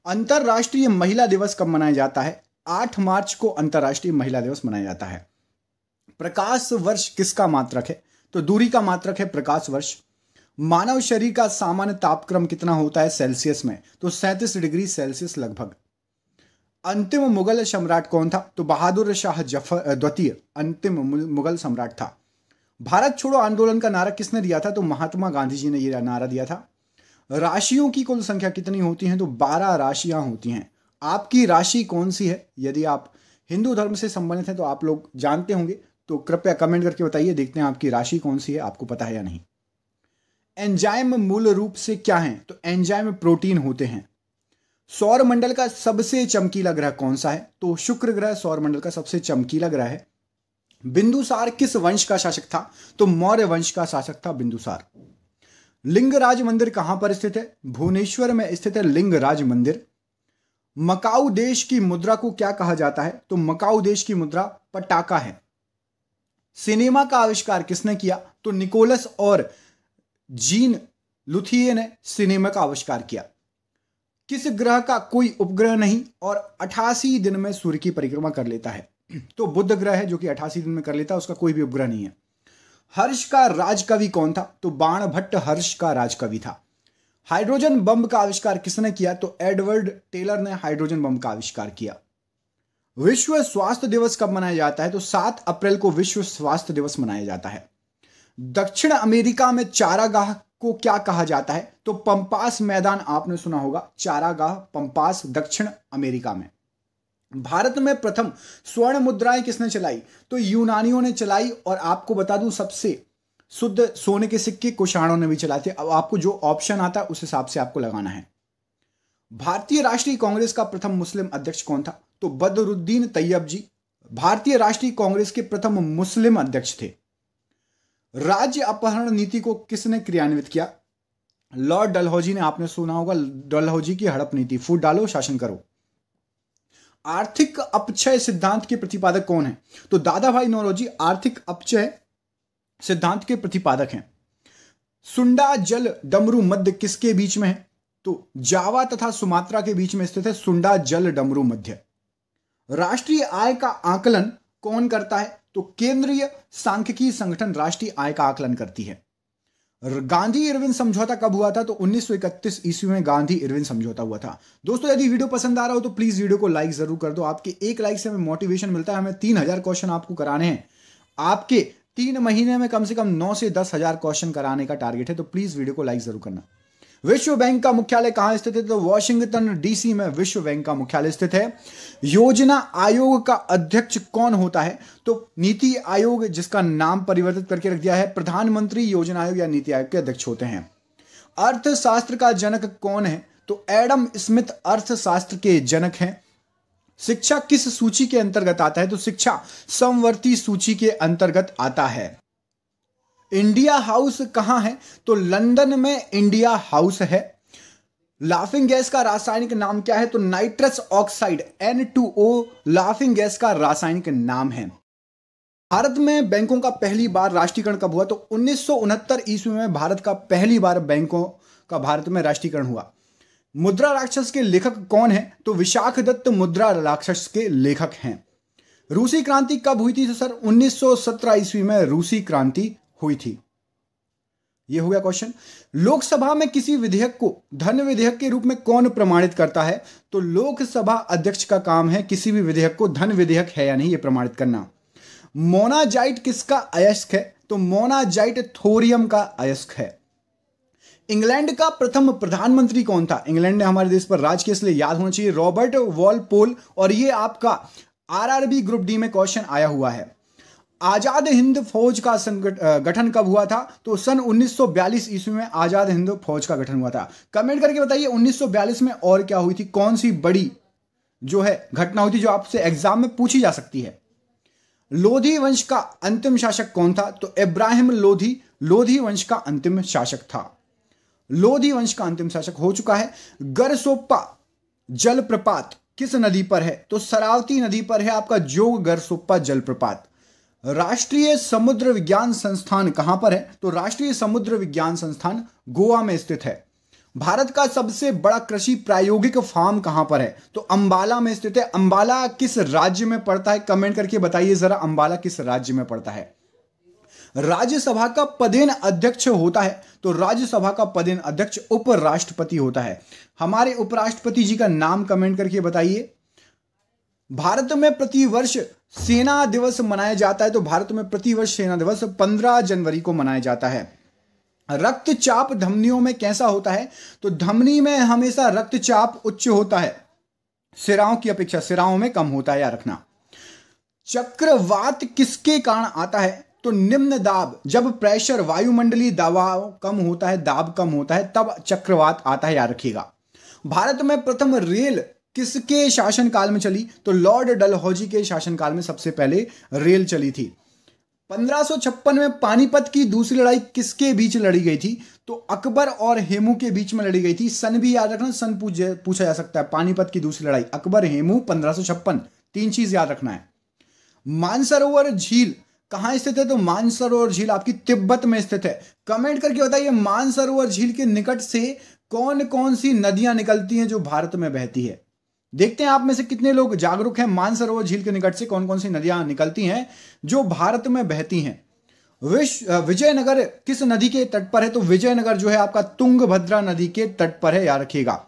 अंतरराष्ट्रीय महिला दिवस कब मनाया जाता है? 8 मार्च को अंतरराष्ट्रीय महिला दिवस मनाया जाता है। प्रकाश वर्ष किसका मात्रक है? तो दूरी का मात्रक है प्रकाश वर्ष। मानव शरीर का सामान्य तापक्रम कितना होता है सेल्सियस में? तो 37 डिग्री सेल्सियस लगभग। अंतिम मुगल सम्राट कौन था? तो बहादुर शाह जफर द्वितीय अंतिम मुगल सम्राट था। भारत छोड़ो आंदोलन का नारा किसने दिया था? तो महात्मा गांधी जी ने यह नारा दिया था। राशियों की कुल संख्या कितनी होती है? तो 12 राशियां होती हैं। आपकी राशि कौन सी है? यदि आप हिंदू धर्म से संबंधित हैं तो आप लोग जानते होंगे, तो कृपया कमेंट करके बताइए, देखते हैं आपकी राशि कौन सी है, आपको पता है या नहीं। एंजाइम मूल रूप से क्या है? तो एंजाइम प्रोटीन होते हैं। सौर मंडल का सबसे चमकीला ग्रह कौन सा है? तो शुक्र ग्रह सौर मंडल का सबसे चमकीला ग्रह है। बिंदुसार किस वंश का शासक था? तो मौर्य वंश का शासक था बिंदुसार। लिंगराज मंदिर कहां पर स्थित है? भुवनेश्वर में स्थित है लिंगराज मंदिर। मकाऊ देश की मुद्रा को क्या कहा जाता है? तो मकाऊ देश की मुद्रा पटाका है। सिनेमा का आविष्कार किसने किया? तो निकोलस और जीन लुथिये ने सिनेमा का आविष्कार किया। किस ग्रह का कोई उपग्रह नहीं और 88 दिन में सूर्य की परिक्रमा कर लेता है? तो बुध ग्रह है जो कि 88 दिन में कर लेता है, उसका कोई भी उपग्रह नहीं है। हर्ष का राजकवि कौन था? तो बाणभट्ट हर्ष का राजकवि था। हाइड्रोजन बम का आविष्कार किसने किया? तो एडवर्ड टेलर ने हाइड्रोजन बम का आविष्कार किया। विश्व स्वास्थ्य दिवस कब मनाया जाता है? तो 7 अप्रैल को विश्व स्वास्थ्य दिवस मनाया जाता है। दक्षिण अमेरिका में चारागाह को क्या कहा जाता है? तो पंपास मैदान आपने सुना होगा, चारागाह पंपास दक्षिण अमेरिका में। भारत में प्रथम स्वर्ण मुद्राएं किसने चलाई? तो यूनानियों ने चलाई। और आपको बता दूं सबसे शुद्ध सोने के सिक्के कुषाणों ने भी चलाए थे। अब आपको जो ऑप्शन आता है उस हिसाब से आपको लगाना है। भारतीय राष्ट्रीय कांग्रेस का प्रथम मुस्लिम अध्यक्ष कौन था? तो बदरुद्दीन तैयब जी भारतीय राष्ट्रीय कांग्रेस के प्रथम मुस्लिम अध्यक्ष थे। राज्य अपहरण नीति को किसने क्रियान्वित किया? लॉर्ड डलहौजी ने, आपने सुना होगा डलहौजी की हड़प नीति, फूट डालो शासन करो। आर्थिक अपक्षय सिद्धांत के प्रतिपादक कौन है? तो दादा भाई नौरोजी आर्थिक अपक्षय सिद्धांत के प्रतिपादक हैं। सुंडा जल डमरू मध्य किसके बीच में है? तो जावा तथा सुमात्रा के बीच में स्थित है सुंडा जल डमरू मध्य। राष्ट्रीय आय का आकलन कौन करता है? तो केंद्रीय सांख्यिकी संगठन राष्ट्रीय आय का आकलन करती है। गांधी इरविन समझौता कब हुआ था? तो 1931 ईस्वी में गांधी इरविन समझौता हुआ था। दोस्तों यदि वीडियो पसंद आ रहा हो तो प्लीज वीडियो को लाइक जरूर कर दो। आपके एक लाइक से हमें मोटिवेशन मिलता है। हमें 3000 क्वेश्चन आपको कराने हैं। आपके 3 महीने में कम से कम 9 से 10 हजार क्वेश्चन कराने का टारगेट है, तो प्लीज वीडियो को लाइक जरूर करना। विश्व बैंक का मुख्यालय कहां स्थित है? तो वॉशिंगटन डीसी में विश्व बैंक का मुख्यालय स्थित है। योजना आयोग का अध्यक्ष कौन होता है? तो नीति आयोग, जिसका नाम परिवर्तित करके रख दिया है, प्रधानमंत्री योजना आयोग या नीति आयोग के अध्यक्ष होते हैं। अर्थशास्त्र का जनक कौन है? तो एडम स्मिथ अर्थशास्त्र के जनक हैं। शिक्षा किस सूची के अंतर्गत आता है? तो शिक्षा समवर्ती सूची के अंतर्गत आता है। इंडिया हाउस कहां है? तो लंदन में इंडिया हाउस है। लाफिंग गैस का रासायनिक नाम क्या है? तो nitrous oxide N2O laughing gas का रासायनिक नाम है। भारत में बैंकों का पहली बार राष्ट्रीयकरण कब हुआ? तो 1969 ईस्वी में भारत का पहली बार बैंकों का भारत में राष्ट्रीयकरण हुआ। मुद्रा राक्षस के लेखक कौन है? तो विशाखदत्त मुद्रा राक्षस के लेखक हैं। रूसी क्रांति कब हुई थी? तो सर 1917 ईस्वी में रूसी क्रांति हुई थी। यह हो गया क्वेश्चन। लोकसभा में किसी विधेयक को धन विधेयक के रूप में कौन प्रमाणित करता है? तो लोकसभा अध्यक्ष का काम है किसी भी विधेयक को धन विधेयक है या नहीं यह प्रमाणित करना। मोनाजाइट किसका अयस्क है? तो मोनाजाइट थोरियम का अयस्क है। इंग्लैंड का प्रथम प्रधानमंत्री कौन था? इंग्लैंड ने हमारे देश पर राज किया, इसलिए याद होना चाहिए, रॉबर्ट वॉलपोल। और ये आपका आरआरबी ग्रुप डी में क्वेश्चन आया हुआ है। आजाद हिंद फौज का गठन कब हुआ था? तो सन 1942 ईस्वी में आजाद हिंद फौज का गठन हुआ था। कमेंट करके बताइए 1942 में और क्या हुई थी, कौन सी बड़ी जो है घटना हुई थी जो आपसे एग्जाम में पूछी जा सकती है। लोधी वंश का अंतिम शासक कौन था? तो इब्राहिम लोधी लोधी वंश का अंतिम शासक था। लोधी वंश का अंतिम शासक हो चुका है। गरसोप्पा जलप्रपात किस नदी पर है? तो शरावती नदी पर है आपका जोग गरसोप्पा जलप्रपात। राष्ट्रीय समुद्र विज्ञान संस्थान कहां पर है? तो राष्ट्रीय समुद्र विज्ञान संस्थान गोवा में स्थित है। भारत का सबसे बड़ा कृषि प्रायोगिक फार्म कहां पर है? तो अंबाला में स्थित है। अंबाला किस राज्य में पड़ता है? कमेंट करके बताइए जरा, अंबाला किस राज्य में पड़ता है। राज्यसभा का पदेन अध्यक्ष होता है? तो राज्यसभा का पदेन अध्यक्ष उपराष्ट्रपति होता है। हमारे उपराष्ट्रपति जी का नाम कमेंट करके बताइए। भारत में प्रतिवर्ष सेना दिवस मनाया जाता है? तो भारत में प्रतिवर्ष सेना दिवस 15 जनवरी को मनाया जाता है। रक्तचाप धमनियों में कैसा होता है? तो धमनी में हमेशा रक्तचाप उच्च होता है, सिराओं की अपेक्षा सिराओं में कम होता है, याद रखना। चक्रवात किसके कारण आता है? तो निम्न दाब, जब प्रेशर वायुमंडलीय दबाव कम होता है, दाब कम होता है, तब चक्रवात आता है, याद रखिएगा। भारत में प्रथम रेल किसके शासनकाल में चली? तो लॉर्ड डलहौजी के शासनकाल में सबसे पहले रेल चली थी। 1556 में पानीपत की दूसरी लड़ाई किसके बीच लड़ी गई थी? तो अकबर और हेमू के बीच में लड़ी गई थी। सन भी याद रखना, सन पूछा जा सकता है। पानीपत की दूसरी लड़ाई अकबर हेमू 1556, 3 चीज याद रखना है। मानसरोवर झील कहां स्थित है? तो मानसरोवर झील आपकी तिब्बत में स्थित है। कमेंट करके बताइए मानसरोवर झील के निकट से कौन कौन सी नदियां निकलती हैं जो भारत में बहती है। देखते हैं आप में से कितने लोग जागरूक हैं। मानसरोवर झील के निकट से कौन कौन सी नदियां निकलती हैं जो भारत में बहती हैं। विजयनगर किस नदी के तट पर है? तो विजयनगर जो है आपका तुंगभद्रा नदी के तट पर है, याद रखिएगा।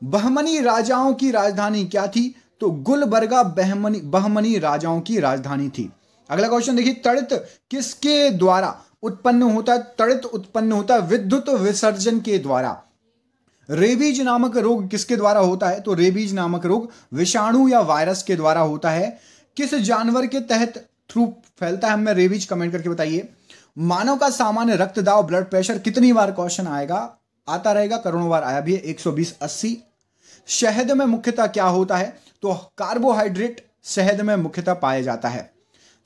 बहमनी राजाओं की राजधानी क्या थी? तो गुलबर्गा बहमनी राजाओं की राजधानी थी। अगला क्वेश्चन देखिए, तड़ित किसके द्वारा उत्पन्न होता है? तड़ित उत्पन्न होता है विद्युत विसर्जन के द्वारा। रेबीज नामक रोग किसके द्वारा होता है? तो रेबीज नामक रोग विषाणु या वायरस के द्वारा होता है। किस जानवर के तहत थ्रू फैलता है? हमें रेबीज कमेंट करके बताइए। मानव का सामान्य रक्तदाब ब्लड प्रेशर कितनी बार क्वेश्चन आएगा? आता रहेगा, करोड़ों बार आया भी है, 120, 80। शहद में मुख्यतः क्या होता है? तो कार्बोहाइड्रेट शहद में मुख्यतः पाया जाता है।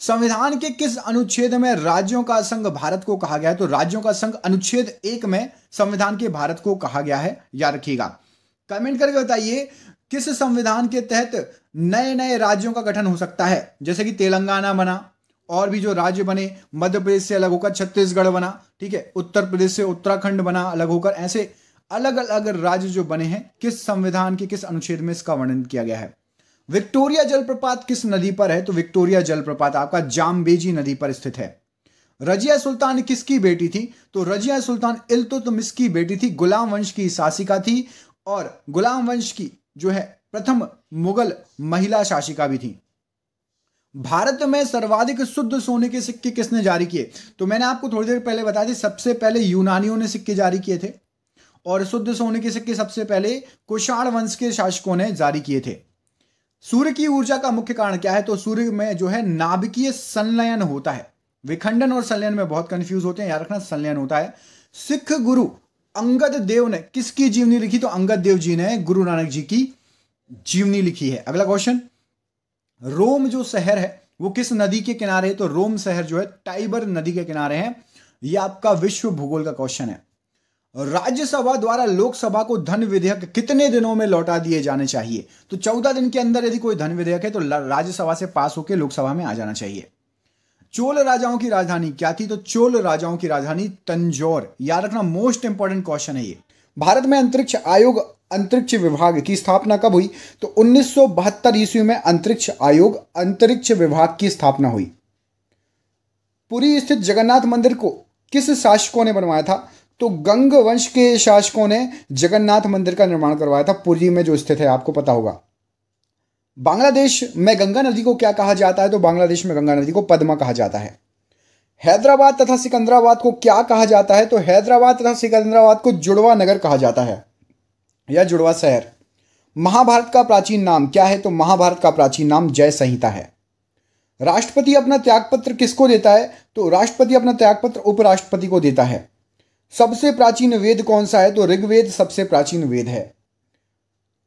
संविधान के किस अनुच्छेद में राज्यों का संघ भारत को कहा गया है? तो राज्यों का संघ अनुच्छेद 1 में संविधान के भारत को कहा गया है, याद रखिएगा। कमेंट करके बताइए किस संविधान के तहत नए नए राज्यों का गठन हो सकता है। जैसे कि तेलंगाना बना, और भी जो राज्य बने, मध्य प्रदेश से अलग होकर छत्तीसगढ़ बना, ठीक है, उत्तर प्रदेश से उत्तराखंड बना अलग होकर, ऐसे अलग अलग राज्य जो बने हैं, किस संविधान के किस अनुच्छेद में इसका वर्णन किया गया है। विक्टोरिया जलप्रपात किस नदी पर है? तो विक्टोरिया जलप्रपात आपका जाम्बेजी नदी पर स्थित है। रजिया सुल्तान किसकी बेटी थी? तो रजिया सुल्तान इल्तुतमिश की बेटी थी, गुलाम वंश की शासिका थी, और गुलाम वंश की जो है प्रथम मुगल महिला शासिका भी थी। भारत में सर्वाधिक शुद्ध सोने के सिक्के किसने जारी किए? तो मैंने आपको थोड़ी देर पहले बताया था, सबसे पहले यूनानियों ने सिक्के जारी किए थे, और शुद्ध सोने के सिक्के सबसे पहले कुषाण वंश के शासकों ने जारी किए थे। सूर्य की ऊर्जा का मुख्य कारण क्या है? तो सूर्य में जो है नाभिकीय संलयन होता है। विखंडन और संलयन में बहुत कंफ्यूज होते हैं, याद रखना संलयन होता है। सिख गुरु अंगद देव ने किसकी जीवनी लिखी? तो अंगद देव जी ने गुरु नानक जी की जीवनी लिखी है। अगला क्वेश्चन, रोम जो शहर है वो किस नदी के किनारे है? तो रोम शहर जो है टाइबर नदी के किनारे है। यह आपका विश्व भूगोल का क्वेश्चन है। राज्यसभा द्वारा लोकसभा को धन विधेयक कितने दिनों में लौटा दिए जाने चाहिए? तो 14 दिन के अंदर यदि कोई धन विधेयक है तो राज्यसभा से पास होकर लोकसभा में आ जाना चाहिए। चोल राजाओं की राजधानी क्या थी? तो चोल राजाओं की राजधानी तंजौर। याद रखना, मोस्ट इंपॉर्टेंट क्वेश्चन है ये। भारत में अंतरिक्ष आयोग अंतरिक्ष विभाग की स्थापना कब हुई? तो 1972 ईस्वी में अंतरिक्ष आयोग अंतरिक्ष विभाग की स्थापना हुई। पुरी स्थित जगन्नाथ मंदिर को किस शासकों ने बनवाया था? तो गंग वंश के शासकों ने जगन्नाथ मंदिर का निर्माण करवाया था, पुरी में जो स्थित है, आपको पता होगा। बांग्लादेश में गंगा नदी को क्या कहा जाता है? तो बांग्लादेश में गंगा नदी को पद्मा कहा जाता है। हैदराबाद तथा सिकंदराबाद को क्या कहा जाता है? तो हैदराबाद तथा सिकंदराबाद को जुड़वा नगर कहा जाता है या जुड़वा शहर। महाभारत का प्राचीन नाम क्या है? तो महाभारत का प्राचीन नाम जय संहिता है। राष्ट्रपति अपना त्यागपत्र किसको देता है? तो राष्ट्रपति अपना त्यागपत्र उपराष्ट्रपति को देता है। सबसे प्राचीन वेद कौन सा है? तो ऋग्वेद सबसे प्राचीन वेद है।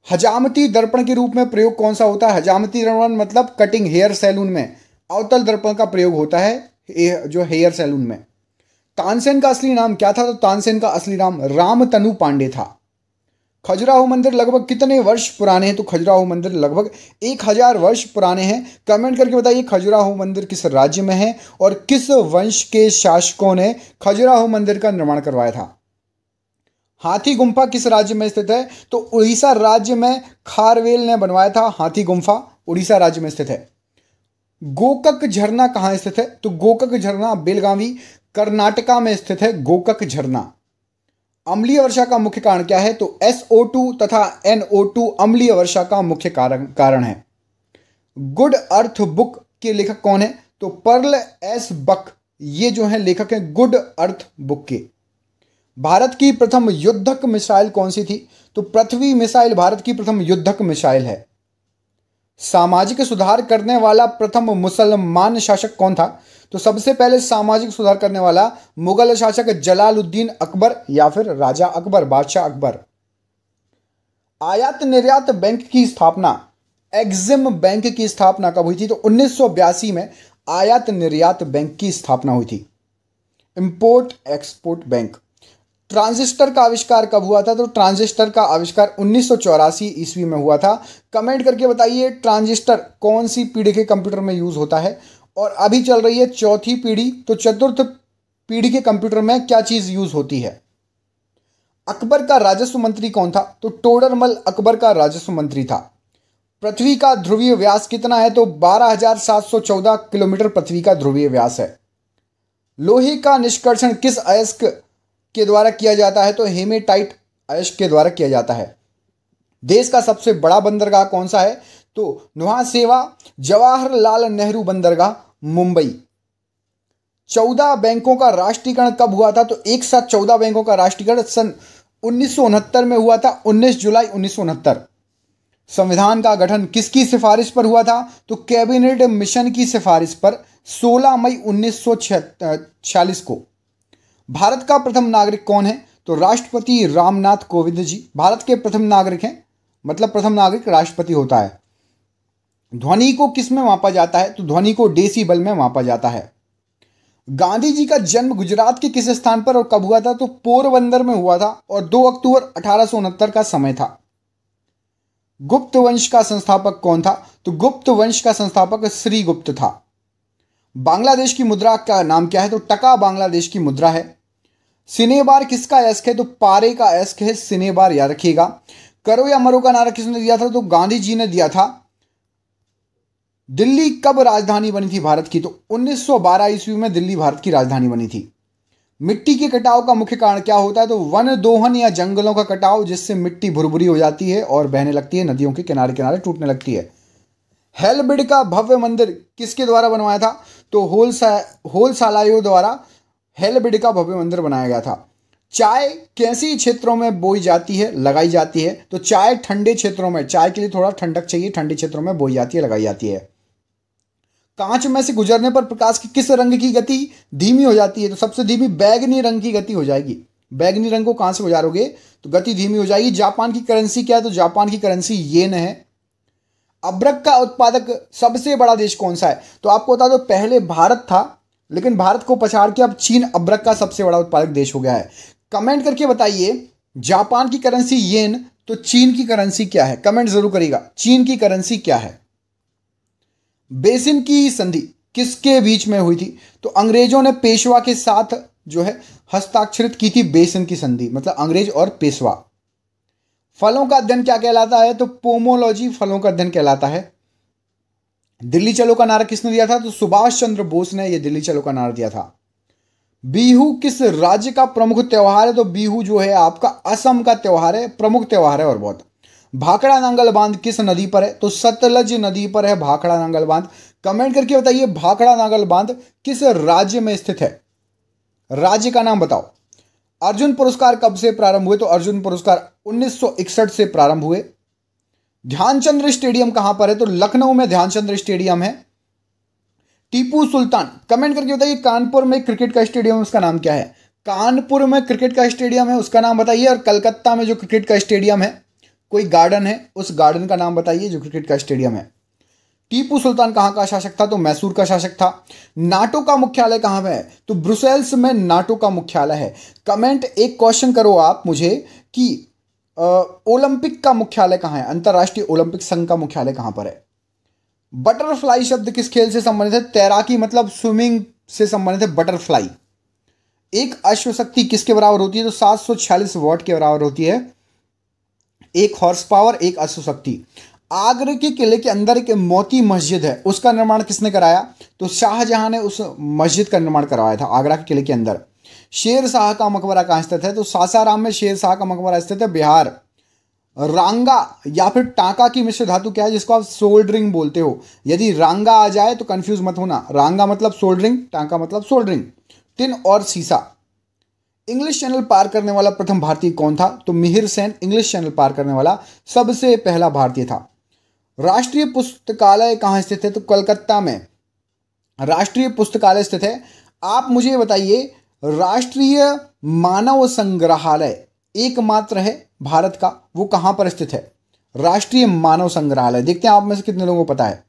हजामती दर्पण के रूप में प्रयोग कौन सा होता है? हजामती दर्पण मतलब कटिंग हेयर सैलून में अवतल दर्पण का प्रयोग होता है, जो हेयर सैलून में। तानसेन का असली नाम क्या था? तो तानसेन का असली नाम रामतनु पांडे था। खजुराहो मंदिर लगभग कितने वर्ष पुराने हैं? तो खजुराहो मंदिर लगभग 1000 वर्ष पुराने हैं। कमेंट करके बताइए खजुराहो मंदिर किस राज्य में है और किस वंश के शासकों ने खजुराहो मंदिर का निर्माण करवाया था। हाथी गुम्फा किस राज्य में स्थित है? तो उड़ीसा राज्य में खारवेल ने बनवाया था। हाथी गुम्फा उड़ीसा राज्य में स्थित है। गोकक झरना कहाँ स्थित है? तो गोकक झरना बेलगावी कर्नाटका में स्थित है। गोकक झरना। अम्लीय वर्षा का मुख्य कारण क्या है? तो SO2 तथा NO2 अम्लीय वर्षा का मुख्य कारण है। गुड अर्थ बुक के लेखक कौन है? तो पर्ल एस बक, ये जो है लेखक हैं गुड अर्थ बुक के। भारत की प्रथम युद्धक मिसाइल कौन सी थी? तो पृथ्वी मिसाइल भारत की प्रथम युद्धक मिसाइल है। सामाजिक सुधार करने वाला प्रथम मुसलमान शासक कौन था? तो सबसे पहले सामाजिक सुधार करने वाला मुगल शासक जलालुद्दीन अकबर या फिर राजा अकबर, बादशाह अकबर। आयात निर्यात बैंक की स्थापना, एग्जिम बैंक की स्थापना कब हुई थी? तो 1982 में आयात निर्यात बैंक की स्थापना हुई थी। Import export bank. ट्रांजिस्टर का आविष्कार कब हुआ था? तो ट्रांजिस्टर का आविष्कार 1984 ईस्वी में हुआ था। कमेंट करके बताइए ट्रांजिस्टर कौन सी पीढ़ी के कंप्यूटर में यूज होता है? और अभी चल रही है चौथी पीढ़ी, तो चतुर्थ पीढ़ी के कंप्यूटर में क्या चीज यूज होती है? अकबर का राजस्व मंत्री कौन था? तो टोडरमल अकबर का राजस्व मंत्री था। पृथ्वी का ध्रुवीय व्यास कितना है? तो 12,714 किलोमीटर पृथ्वी का ध्रुवीय व्यास है। लोहे का निष्कर्षण किस अयस्क के द्वारा किया जाता है? तो हेमेटाइट अयस्क के द्वारा किया जाता है। देश का सबसे बड़ा बंदरगाह कौन सा है? तो नुहा सेवा जवाहरलाल नेहरू बंदरगाह मुंबई। 14 बैंकों का राष्ट्रीयकरण कब हुआ था? तो एक साथ 14 बैंकों का राष्ट्रीयकरण सन 1969 में हुआ था, 19 जुलाई 1969। संविधान का गठन किसकी सिफारिश पर हुआ था? तो कैबिनेट मिशन की सिफारिश पर 16 मई 1946 को। भारत का प्रथम नागरिक कौन है? तो राष्ट्रपति रामनाथ कोविंद जी भारत के प्रथम नागरिक हैं, मतलब प्रथम नागरिक राष्ट्रपति होता है। ध्वनि को किस में मापा जाता है? तो ध्वनि को डेसिबल में मापा जाता है। गांधी जी का जन्म गुजरात के किस स्थान पर और कब हुआ था? तो पोरबंदर में हुआ था और 2 अक्टूबर 1869 का समय था। गुप्त वंश का संस्थापक कौन था? तो गुप्त वंश का संस्थापक श्रीगुप्त था। बांग्लादेश की मुद्रा का नाम क्या है? तो टका बांग्लादेश की मुद्रा है। सिनेबार किसका अयस्क है? तो पारे का अयस्क है सिनेबार, याद रखिएगा। करो या मरो का नारा किसने दिया था? तो गांधी जी ने दिया था। दिल्ली कब राजधानी बनी थी भारत की? तो 1912 ईस्वी में दिल्ली भारत की राजधानी बनी थी। मिट्टी के कटाव का मुख्य कारण क्या होता है? तो वन दोहन या जंगलों का कटाव, जिससे मिट्टी भुरभुरी हो जाती है और बहने लगती है, नदियों के किनारे किनारे टूटने लगती है। हेलबिड का भव्य मंदिर किसके द्वारा बनवाया था? तो होलसालायो द्वारा हेलबिड का भव्य मंदिर बनाया गया था। चाय कैसी क्षेत्रों में बोई जाती है, लगाई जाती है? तो चाय ठंडे क्षेत्रों में, चाय के लिए थोड़ा ठंडक चाहिए, ठंडे क्षेत्रों में बोई जाती है, लगाई जाती है। कांच में से गुजरने पर प्रकाश की किस रंग की गति धीमी हो जाती है? तो सबसे धीमी बैगनी रंग की गति हो जाएगी। बैगनी रंग को कहां से गुजारोगे तो गति धीमी हो जाएगी। जापान की करेंसी क्या है? तो जापान की करेंसी येन है। अब्रक का उत्पादक सबसे बड़ा देश कौन सा है? तो आपको बता दो, पहले भारत था, लेकिन भारत को पछाड़ के अब चीन अब्रक का सबसे बड़ा उत्पादक देश हो गया है। कमेंट करके बताइए, जापान की करेंसी येन, तो चीन की करेंसी क्या है? कमेंट जरूर करिएगा, चीन की करेंसी क्या है? बेसिन की संधि किसके बीच में हुई थी? तो अंग्रेजों ने पेशवा के साथ जो है हस्ताक्षरित की थी बेसिन की संधि, मतलब अंग्रेज और पेशवा। फलों का अध्ययन क्या कहलाता है? तो पोमोलॉजी फलों का अध्ययन कहलाता है। दिल्ली चलो का नारा किसने दिया था? तो सुभाष चंद्र बोस ने यह दिल्ली चलो का नारा दिया था। बिहू किस राज्य का प्रमुख त्योहार है? तो बिहू जो है आपका असम का त्योहार है, प्रमुख त्योहार है और बहुत। भाखड़ा नांगल बांध किस नदी पर है? तो सतलज नदी पर है भाखड़ा नांगल बांध। कमेंट करके बताइए, भाखड़ा नांगल बांध किस राज्य में स्थित है? राज्य का नाम बताओ। अर्जुन पुरस्कार कब से प्रारंभ हुए? तो अर्जुन पुरस्कार 1961 से प्रारंभ हुए। ध्यानचंद्र स्टेडियम कहां पर है? तो लखनऊ में ध्यानचंद्र स्टेडियम है। टीपू सुल्तान, कमेंट करके बताइए, कानपुर में क्रिकेट का स्टेडियम, उसका नाम क्या है? कानपुर में क्रिकेट का स्टेडियम है, उसका नाम बताइए। और कलकत्ता में जो क्रिकेट का स्टेडियम है, कोई गार्डन है, उस गार्डन का नाम बताइए जो क्रिकेट का स्टेडियम है। टीपू सुल्तान कहां का शासक था? तो मैसूर का शासक था। नाटो का मुख्यालय कहां पे है? तो ब्रुसेल्स में नाटो का मुख्यालय है। कमेंट एक क्वेश्चन करो आप मुझे कि ओलंपिक का मुख्यालय कहां है? अंतरराष्ट्रीय ओलंपिक संघ का मुख्यालय कहां पर है? बटरफ्लाई शब्द किस खेल से संबंधित है? तैराकी मतलब स्विमिंग से संबंधित है बटरफ्लाई। एक अश्वशक्ति किसके बराबर होती है? तो 746 वॉट के बराबर होती है। एक हॉर्स पावर, एक अश्वशक्ति। आगरा के किले के अंदर एक मोती मस्जिद है, उसका निर्माण किसने कराया? तो शाहजहां ने उस मस्जिद का निर्माण करवाया था आगरा के किले के अंदर। शेर शाह का मकबरा कहां स्थित है? तो सासाराम में शेर शाह का मकबरा स्थित है, बिहार। रांगा या फिर टांका की मिश्र धातु क्या है जिसको आप सोल्डरिंग बोलते हो? यदि रांगा आ जाए तो कंफ्यूज मत होना, रांगा मतलब सोल्डरिंग, टांका मतलब सोल्डरिंग। टिन और सीसा। इंग्लिश चैनल पार करने वाला प्रथम भारतीय कौन था? तो मिहिर सेन इंग्लिश चैनल पार करने वाला सबसे पहला भारतीय था। राष्ट्रीय पुस्तकालय कहां स्थित है? तो कलकत्ता में राष्ट्रीय पुस्तकालय स्थित है। आप मुझे बताइए, राष्ट्रीय मानव संग्रहालय एकमात्र है भारत का, वो कहां पर स्थित है? राष्ट्रीय मानव संग्रहालय। देखते हैं आप में से कितने लोगों को पता है।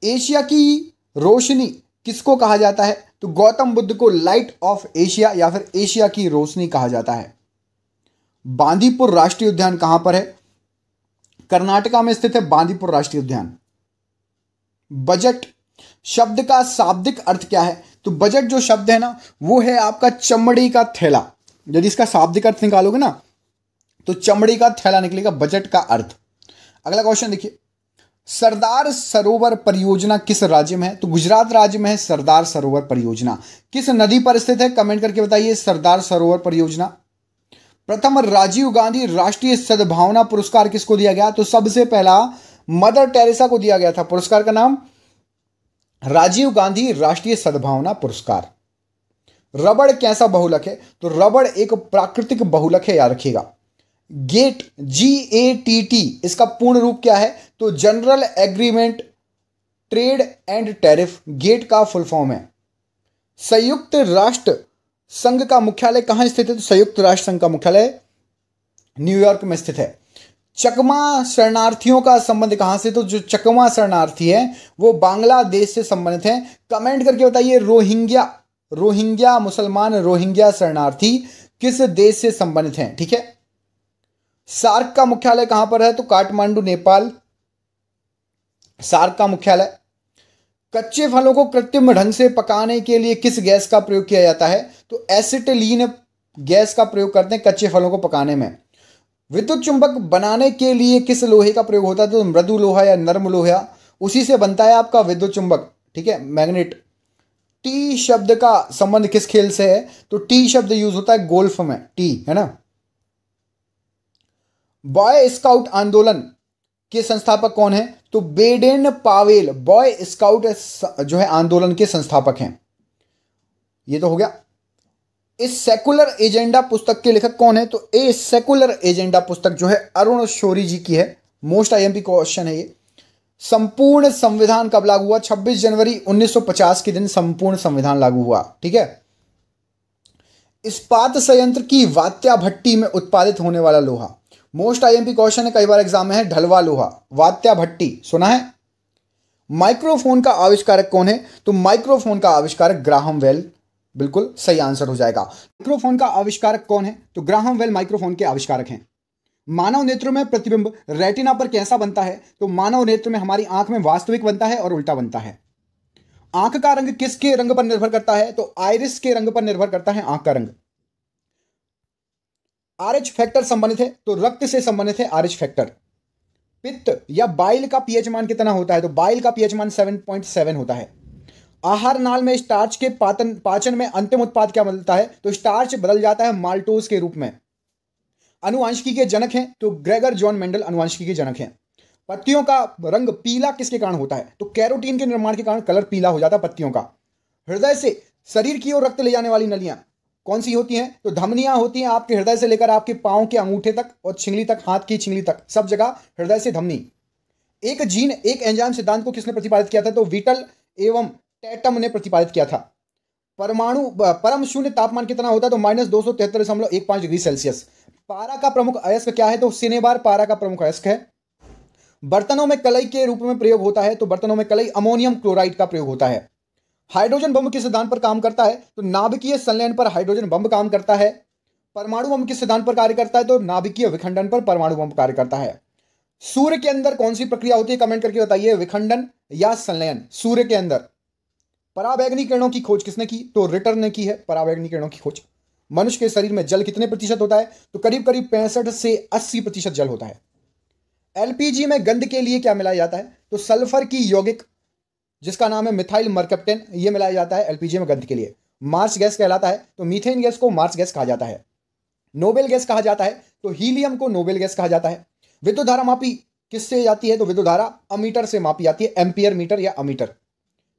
एशिया की रोशनी किसको कहा जाता है? तो गौतम बुद्ध को लाइट ऑफ एशिया या फिर एशिया की रोशनी कहा जाता है। बांदीपुर राष्ट्रीय उद्यान कहां पर है? कर्नाटका में स्थित है बांदीपुर राष्ट्रीय उद्यान। बजट शब्द का शाब्दिक अर्थ क्या है? तो बजट जो शब्द है ना, वो है आपका चमड़ी का थैला। यदि इसका शाब्दिक अर्थ निकालोगे ना तो चमड़ी का थैला निकलेगा बजट का अर्थ। अगला क्वेश्चन देखिए, सरदार सरोवर परियोजना किस राज्य में है? तो गुजरात राज्य में है सरदार सरोवर परियोजना। किस नदी पर स्थित है? कमेंट करके बताइए सरदार सरोवर परियोजना। प्रथम राजीव गांधी राष्ट्रीय सद्भावना पुरस्कार किसको दिया गया? तो सबसे पहला मदर टेरेसा को दिया गया था। पुरस्कार का नाम राजीव गांधी राष्ट्रीय सद्भावना पुरस्कार। रबड़ कैसा बहुलक है? तो रबड़ एक प्राकृतिक बहुलक है, याद रखिएगा। गेट GATT इसका पूर्ण रूप क्या है? तो general agreement trade and tariff, GATT का फुल फॉर्म है। संयुक्त राष्ट्र संघ का मुख्यालय कहां स्थित है? तो संयुक्त राष्ट्र संघ का मुख्यालय न्यूयॉर्क में स्थित है। चकमा शरणार्थियों का संबंध कहां से? तो जो चकमा शरणार्थी है वो बांग्लादेश से संबंधित है। कमेंट करके बताइए, रोहिंग्या मुसलमान रोहिंग्या शरणार्थी किस देश से संबंधित हैं? ठीक है। सार्क का मुख्यालय कहां पर है? तो काठमांडू नेपाल, सार्क का मुख्यालय। कच्चे फलों को कृत्रिम ढंग से पकाने के लिए किस गैस का प्रयोग किया जाता है? तो एसिटिलीन गैस का प्रयोग करते हैं कच्चे फलों को पकाने में। विद्युत चुंबक बनाने के लिए किस लोहे का प्रयोग होता है? तो मृदु लोहा या नर्म लोहा, उसी से बनता है आपका विद्युत चुंबक, ठीक है, मैग्नेट। टी शब्द का संबंध किस खेल से है? तो टी शब्द यूज होता है गोल्फ में, टी है ना। बॉय स्काउट आंदोलन के संस्थापक कौन है? तो बेडेन पावेल बॉय स्काउट जो है आंदोलन के संस्थापक हैं। ये तो हो गया। इस सेकुलर एजेंडा पुस्तक के लेखक कौन है? तो ए सेकुलर एजेंडा पुस्तक जो है अरुण शौरी जी की है। मोस्ट आईएमपी क्वेश्चन है ये। संपूर्ण संविधान कब लागू हुआ? 26 जनवरी 1950 के दिन संपूर्ण संविधान लागू हुआ। ठीक है। इस्पात संयंत्र की वात्या भट्टी में उत्पादित होने वाला लोहा। मोस्ट आईएमपी क्वेश्चन है, कई बार एग्जाम में है। ढलवा लोहा, वात्या भट्टी सुना है। माइक्रोफोन का आविष्कारक कौन है? तो माइक्रोफोन का आविष्कारक ग्राहम बेल, बिल्कुल सही आंसर हो जाएगा। माइक्रोफोन का आविष्कारक कौन है? तो ग्राहम बेल माइक्रोफोन के आविष्कारक हैं। मानव नेत्र में प्रतिबिंब रेटिना पर कैसा बनता है? तो मानव नेत्र में हमारी आंख में वास्तविक बनता है और उल्टा बनता है। आंख का रंग किसके रंग पर निर्भर करता है? तो आइरिस के रंग पर निर्भर करता है आंख का रंग। आरएच फैक्टर संबंधित है, तो रक्त से संबंधित है आरएच फैक्टर। पित्त या बाइल का पीएच मान कितना होता है? तो बाइल का पीएच मान 7.7 होता है। आहार नाल में स्टार्च के पाचन में अंतिम उत्पाद क्या बदलता है? तो स्टार्च बदल जाता है माल्टोज के रूप में। अनुवांशिकी के जनक हैं? तो ग्रेगर जॉन मेंडल अनुवांशिकी के जनक हैं। पत्तियों का रंग पीला किसके कारण होता है? तो कैरोटीन के निर्माण के कारण कलर पीला हो जाता है पत्तियों का। हृदय से शरीर की ओर रक्त ले जाने वाली नलियां कौन सी होती हैं? तो धमनियां होती हैं। आपके हृदय से लेकर आपके पांव के अंगूठे तक और छिंगली तक, हाथ की छिंगली तक, सब जगह हृदय से धमनी। एक जीन एक एंजाइम सिद्धांत को किसने प्रतिपादित किया था? तो विटल एवं टैटम ने प्रतिपादित किया था। परमाणु परम शून्य तापमान कितना होता है? तो -273.15 डिग्री सेल्सियस। पारा का प्रमुख अयस्क क्या है? तो सिनेबार पारा का प्रमुख अयस्क है। बर्तनों में कलई के रूप में प्रयोग होता है, तो बर्तनों में कलई अमोनियम क्लोराइड का प्रयोग होता है। हाइड्रोजन बम किस सिद्धांत पर काम करता है? तो नाभिकीय संलयन पर हाइड्रोजन बम काम करता है। परमाणु बम किस सिद्धांत पर कार्य करता है? तो नाभिकीय विखंडन पर परमाणु बम कार्य करता है। सूर्य के अंदर कौन सी प्रक्रिया होती है? कमेंट करके बताइए, विखंडन या संलयन। सूर्य के अंदर पराबैंगनी किरणों की खोज किसने की? तो रिटर ने की है पराबैंगनी किरणों की खोज। मनुष्य के शरीर में जल कितने प्रतिशत होता है? तो करीब करीब 65 से 80% जल होता है। एलपीजी में गंध के लिए क्या मिलाया जाता है? तो सल्फर की यौगिक जिसका नाम है मिथाइल मरकप्टेन, यह मिलाया जाता है एलपीजी में गंध के लिए। मार्स गैस कहलाता है, तो मीथेन गैस को मार्स गैस कहा जाता है। नोबेल गैस कहा जाता है, तो हीलियम को नोबेल गैस कहा जाता है। विद्युत धारा मापी किससे जाती है? तो विद्युत धारा अमीटर से मापी जाती है, एम्पियर मीटर या अमीटर।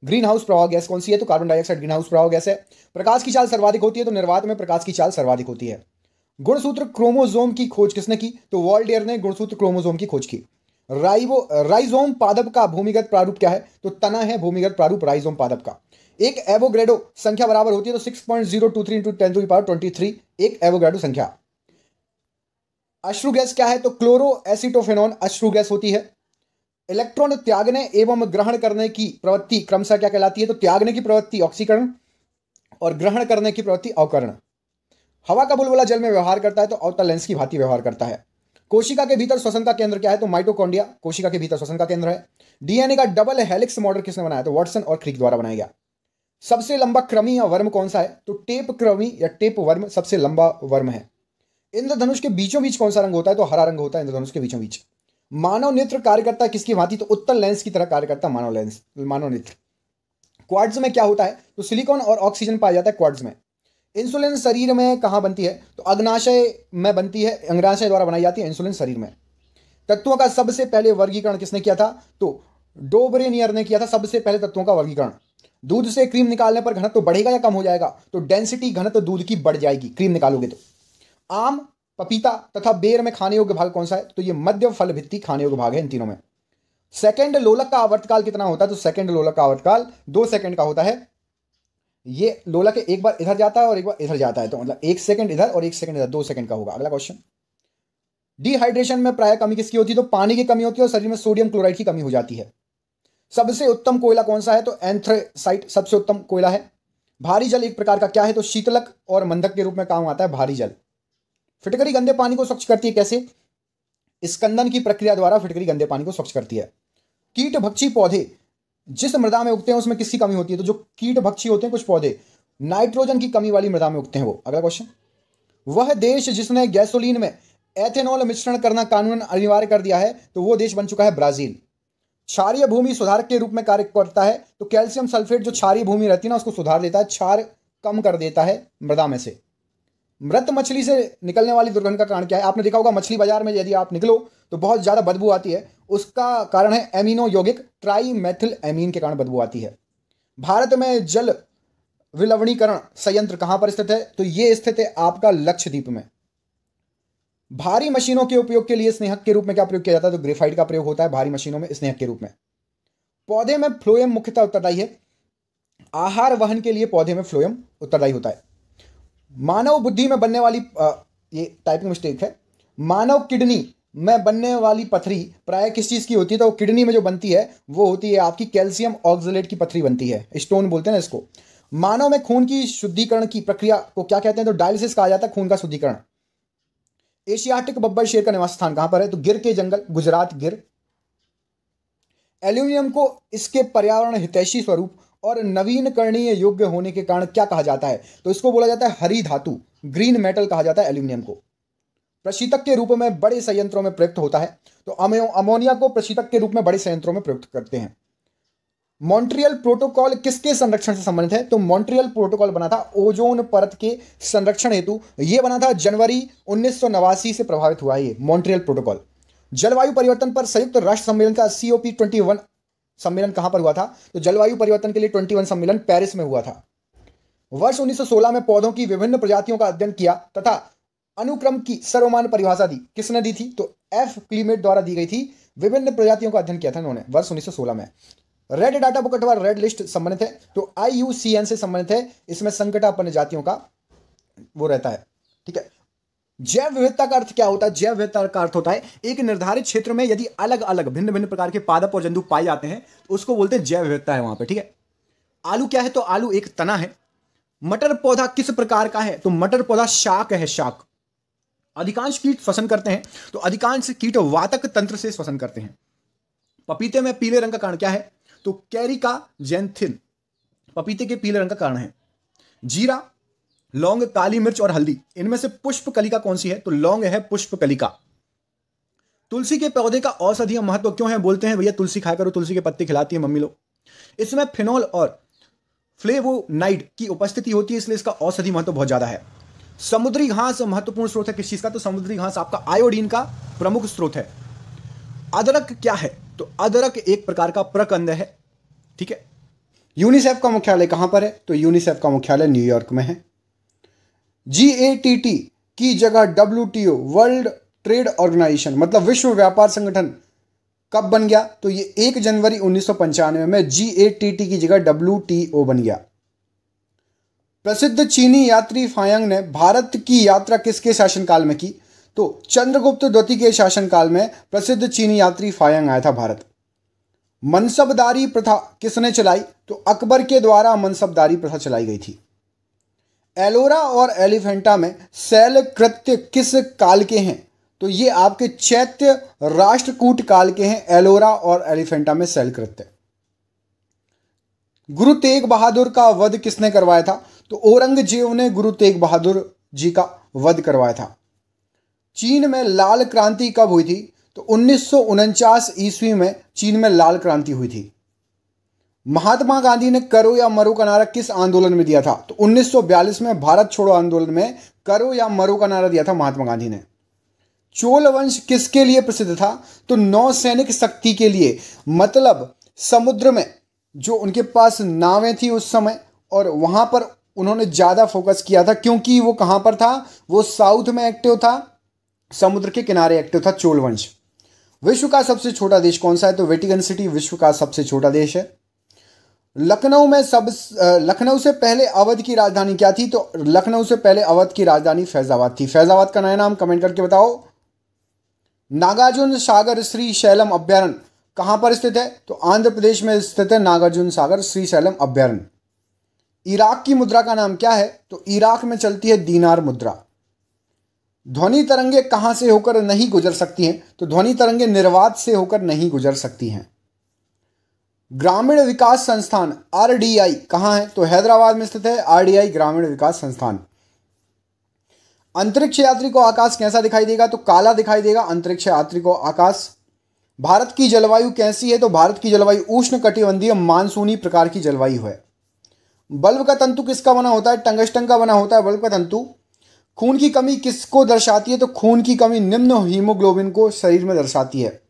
ग्रीन हाउस प्रभाव गैस कौन सी है? तो कार्बन डाइऑक्साइड ग्रीन हाउस प्रभाव गैस है। प्रकाश की चाल सर्वाधिक होती है, तो निर्वात में प्रकाश की चाल सर्वाधिक होती है। गुणसूत्र क्रोमोसोम की खोज किसने की? तो वॉल्डेयर ने गुणसूत्र क्रोमोसोम की खोज की। राइजोम पादप का भूमिगत प्रारूप क्या है? तो तना है भूमिगत प्रारूप राइजोम पादप का। एक एवोग्रेडो संख्या बराबर होती है, तो 6.023 × 10⁻23 एक एवोग्रेडो संख्या। अश्रु गैस क्या है? तो क्लोरो एसिटोफेनॉन अश्रु गैस होती है। इलेक्ट्रॉन त्यागने एवं ग्रहण करने की प्रवृत्ति क्रमशः क्या कहलाती है? तो त्यागने की प्रवृत्ति ऑक्सीकरण और ग्रहण करने की प्रवृत्ति अवकरण। हवा का बुलबुला जल में व्यवहार करता है, तो अवतल लेंस की भांति व्यवहार करता है। कोशिका के भीतर श्वसन का केंद्र क्या है? तो माइटोकॉन्ड्रिया कोशिका के भीतर श्वसन का केंद्र है। डीएनए का डबल हेलिक्स मॉडल किसने बनाया? तो वाटसन और क्रिक द्वारा बनाया गया। सबसे लंबा कृमि या वर्म कौन सा है? तो टेप कृमि या टेप वर्म सबसे लंबा वर्म है। इंद्रधनुष के बीचों बीच कौन सा रंग होता है? तो हरा रंग होता है इंद्रधनुष के बीचों बीच। मानव नेत्र कार्य करता है किसकी भांति? तो उत्तल लेंस की तरह कार्य करता है मानव नेत्र। क्वार्ट्ज में क्या होता है? तो सिलिकॉन और ऑक्सीजन पाया जाता है क्वार्ट्ज में। इंसुलिन शरीर में कहां बनती है? तो अग्नाशय में बनती है, अंगाशय द्वारा बनाई जाती है इंसुलिन शरीर में। तत्वों का सबसे पहले वर्गीकरण किसने किया था? तो डोब्रेनियर ने किया था सबसे पहले तत्वों का वर्गीकरण। दूध से क्रीम निकालने पर घनत्व बढ़ेगा या कम हो जाएगा? तो डेंसिटी घनत्व दूध की बढ़ जाएगी क्रीम निकालोगे तो। आम, पपीता तथा बेर में खाने योग्य भाग कौन सा है? तो ये मध्य फल भित्ति खाने योग्य भाग है इन तीनों में। सेकंड लोलक का आवर्तकाल कितना होता है? तो सेकंड लोलक का आवर्तकाल 2 सेकंड का होता है। ये लोलक एक बार इधर जाता है और एक बार इधर जाता है, तो मतलब 1 सेकंड इधर और 1 सेकंड इधर, 2 सेकंड का होगा। अगला क्वेश्चन, डिहाइड्रेशन में प्राय कमी किसकी होती है? तो पानी की कमी होती है और शरीर में सोडियम क्लोराइड की कमी हो जाती है। सबसे उत्तम कोयला कौन सा है? तो एंथ्रेसाइट सबसे उत्तम कोयला है। भारी जल एक प्रकार का क्या है? तो शीतलक और मंदक के रूप में काम आता है भारी जल। फिटकरी गंदे पानी को स्वच्छ करती है कैसे? स्कंदन की प्रक्रिया द्वारा फिटकरी गंदे पानी को स्वच्छ करती है। कीट भक्षी पौधे जिस मृदा में उगते हैं उसमें किसकी कमी होती है? तो जो कीट भक्षी होते हैं कुछ पौधे, नाइट्रोजन की कमी वाली मृदा में उगते हैं वो। अगला क्वेश्चन, वह देश जिसने गैसोलीन में एथेनॉल मिश्रण करना कानूनन अनिवार्य कर दिया है, तो वो देश बन चुका है ब्राजील। क्षारीय भूमि सुधारक के रूप में कार्य करता है, तो कैल्शियम सल्फेट जो क्षारीय भूमि रहती है ना उसको सुधार देता है, क्षार कम कर देता है मृदा में से। मृत मछली से निकलने वाली दुर्गंध का कारण क्या है? आपने देखा होगा मछली बाजार में यदि आप निकलो तो बहुत ज्यादा बदबू आती है, उसका कारण है एमिनो यौगिक ट्राई मेथिल एमीन के कारण बदबू आती है। भारत में जल विलवणीकरण संयंत्र कहां पर स्थित है? तो ये स्थित है आपका लक्षद्वीप में। भारी मशीनों के उपयोग के लिए स्नेहक के रूप में क्या प्रयोग किया जाता है? तो ग्रेफाइट का प्रयोग होता है भारी मशीनों में स्नेहक के रूप में। पौधे में फ्लोएम मुख्यतः उत्तरदायी है। आहार वहन के लिए पौधे में फ्लोएम उत्तरदायी होता है। मानव बुद्धि में बनने वाली ये टाइपिंग मिस्टेक है। मानव किडनी में बनने वाली पथरी प्राय किस चीज की होती है? तो किडनी में जो बनती है वो होती है आपकी कैल्शियम ऑक्सलेट की पथरी बनती है, स्टोन बोलते हैं ना इसको। मानव में खून की शुद्धिकरण की प्रक्रिया को क्या कहते हैं? तो डायलिसिस कहा जाता है खून का शुद्धिकरण। एशियाटिक बब्बर शेर का निवास स्थान कहां पर है? तो गिर के जंगल, गुजरात गिर। एल्यूमिनियम को इसके पर्यावरण हितैषी स्वरूप और नवीनकरणीय योग्य होने के कारण क्या कहा जाता है? तो इसको बोला जाता है हरी धातु, ग्रीन मेटल कहा जाता है एल्यूमिनियम को। प्रशीतक के रूप में बड़े संयंत्रों में प्रयुक्त होता है। तो अमोनिया को प्रशीतक के रूप में बड़े संयंत्रों में प्रयुक्त करते हैं। मॉन्ट्रियल प्रोटोकॉल किसके संरक्षण से संबंधित है? तो मॉन्ट्रियल प्रोटोकॉल बना था ओजोन परत के संरक्षण हेतु। यह बना था जनवरी 1989 से प्रभावित हुआ है ये मॉन्ट्रियल प्रोटोकॉल। जलवायु परिवर्तन पर संयुक्त राष्ट्र सम्मेलन का COP21 सम्मेलन कहां पर हुआ था? तो जलवायु परिवर्तन के लिए 21 सम्मेलन पेरिस में हुआ था। वर्ष 1916 में पौधों की विभिन्न प्रजातियों का अध्ययन किया तथा अनुक्रम की सर्वमान्य परिभाषा दी। किसने दी थी? तो F क्लीमेट द्वारा दी गई थी। विभिन्न प्रजातियों का अध्ययन किया था इन्होंने वर्ष 1916 में। रेड डाटा बुक अथवा रेड लिस्ट संबंधित है। तो IUCN से संबंधित है। इसमें संकटापन्न जातियों का वो रहता है। ठीक है। जैव विविधता का अर्थ क्या होता है? जैव विविधता का अर्थ होता है एक निर्धारित क्षेत्र में यदि अलग अलग भिन्न भिन्न प्रकार के पादप और जंतु पाए जाते हैं तो उसको बोलते हैं जैव विविधता है वहां पे। ठीक है। आलू क्या है? तो आलू एक तना है। मटर पौधा किस प्रकार का है? तो मटर पौधा शाक है, शाक। अधिकांश कीट श्वसन करते हैं। तो अधिकांश कीट वातक तंत्र से श्वसन करते हैं। पपीते में पीले रंग का कारण क्या है? तो कैरिका जैंथिन पपीते के पीले रंग का कारण है। जीरा, लौंग, काली मिर्च और हल्दी, इनमें से पुष्प कलिका कौन सी है? तो लौंग है पुष्प कलिका। तुलसी के पौधे का औषधीय महत्व क्यों है? बोलते हैं भैया तुलसी खाया करो, तुलसी के पत्ते खिलाती है मम्मी लोग। इसमें फिनोल और फ्लेवोनाइड की उपस्थिति होती है, इसलिए इसका औषधि महत्व बहुत ज्यादा है। समुद्री घास महत्वपूर्ण स्रोत है किस चीज का? तो समुद्री घास आपका आयोडीन का प्रमुख स्रोत है। अदरक क्या है? तो अदरक एक प्रकार का प्रकंद है। ठीक है। यूनिसेफ का मुख्यालय कहां पर है? तो यूनिसेफ का मुख्यालय न्यूयॉर्क में है। GATT की जगह WTO वर्ल्ड ट्रेड ऑर्गेनाइजेशन मतलब विश्व व्यापार संगठन कब बन गया? तो ये 1 जनवरी 1995 में GATT की जगह WTO बन गया। प्रसिद्ध चीनी यात्री फायांग ने भारत की यात्रा किसके शासनकाल में की? तो चंद्रगुप्त द्वितीय के शासनकाल में प्रसिद्ध चीनी यात्री फायांग आया था भारत। मनसबदारी प्रथा किसने चलाई? तो अकबर के द्वारा मनसबदारी प्रथा चलाई गई थी। एलोरा और एलिफेंटा में शैल कृत्य किस काल के हैं? तो ये आपके चैत्य राष्ट्रकूट काल के हैं, एलोरा और एलिफेंटा में शैल कृत्य। गुरु तेग बहादुर का वध किसने करवाया था? तो औरंगजेब ने गुरु तेग बहादुर जी का वध करवाया था। चीन में लाल क्रांति कब हुई थी? तो 1949 ईस्वी में चीन में लाल क्रांति हुई थी। महात्मा गांधी ने करो या मरो का नारा किस आंदोलन में दिया था? तो 1942 में भारत छोड़ो आंदोलन में करो या मरो का नारा दिया था महात्मा गांधी ने। चोल वंश किसके लिए प्रसिद्ध था? तो नौसैनिक शक्ति के लिए, मतलब समुद्र में जो उनके पास नावें थी उस समय, और वहां पर उन्होंने ज्यादा फोकस किया था क्योंकि वो कहां पर था? वो साउथ में एक्टिव था, समुद्र के किनारे एक्टिव था चोल वंश। विश्व का सबसे छोटा देश कौन सा है? तो वेटिकन सिटी विश्व का सबसे छोटा देश है। लखनऊ से पहले अवध की राजधानी क्या थी? तो लखनऊ से पहले अवध की राजधानी फैजाबाद थी। फैजाबाद का नया नाम कमेंट करके बताओ। नागार्जुन सागर श्री शैलम अभ्यारण्य कहां पर स्थित है? तो आंध्र प्रदेश में स्थित है नागार्जुन सागर श्री शैलम अभ्यारण्य। इराक की मुद्रा का नाम क्या है? तो इराक में चलती है दीनार मुद्रा। ध्वनि तरंगे कहां से होकर नहीं गुजर सकती हैं? तो ध्वनि तरंगे निर्वात से होकर नहीं गुजर सकती हैं। ग्रामीण विकास संस्थान RDI कहां है? तो हैदराबाद में स्थित है RDI ग्रामीण विकास संस्थान। अंतरिक्ष यात्री को आकाश कैसा दिखाई देगा? तो काला दिखाई देगा अंतरिक्ष यात्री को आकाश। भारत की जलवायु कैसी है? तो भारत की जलवायु उष्ण कटिबंधीय मानसूनी प्रकार की जलवायु है। बल्ब का तंतु किसका बना होता है? टंगस्टन का बना होता है बल्ब का तंतु। खून की कमी किसको दर्शाती है? तो खून की कमी निम्न हीमोग्लोबिन को शरीर में दर्शाती है।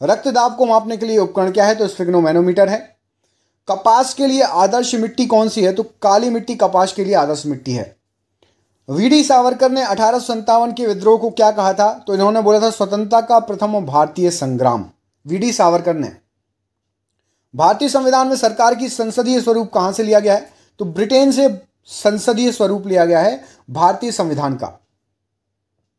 रक्तदाब को मापने के लिए उपकरण क्या है? तो स्फिग्नोमैनोमीटर है। कपास के लिए आदर्श मिट्टी कौन सी है? तो काली मिट्टी कपास के लिए आदर्श मिट्टी है। वीडी सावरकर ने 1857 के विद्रोह को क्या कहा था? तो इन्होंने बोला था स्वतंत्रता का प्रथम भारतीय संग्राम। वीडी सावरकर ने। भारतीय संविधान में सरकार की संसदीय स्वरूप कहां से लिया गया है? तो ब्रिटेन से संसदीय स्वरूप लिया गया है भारतीय संविधान का।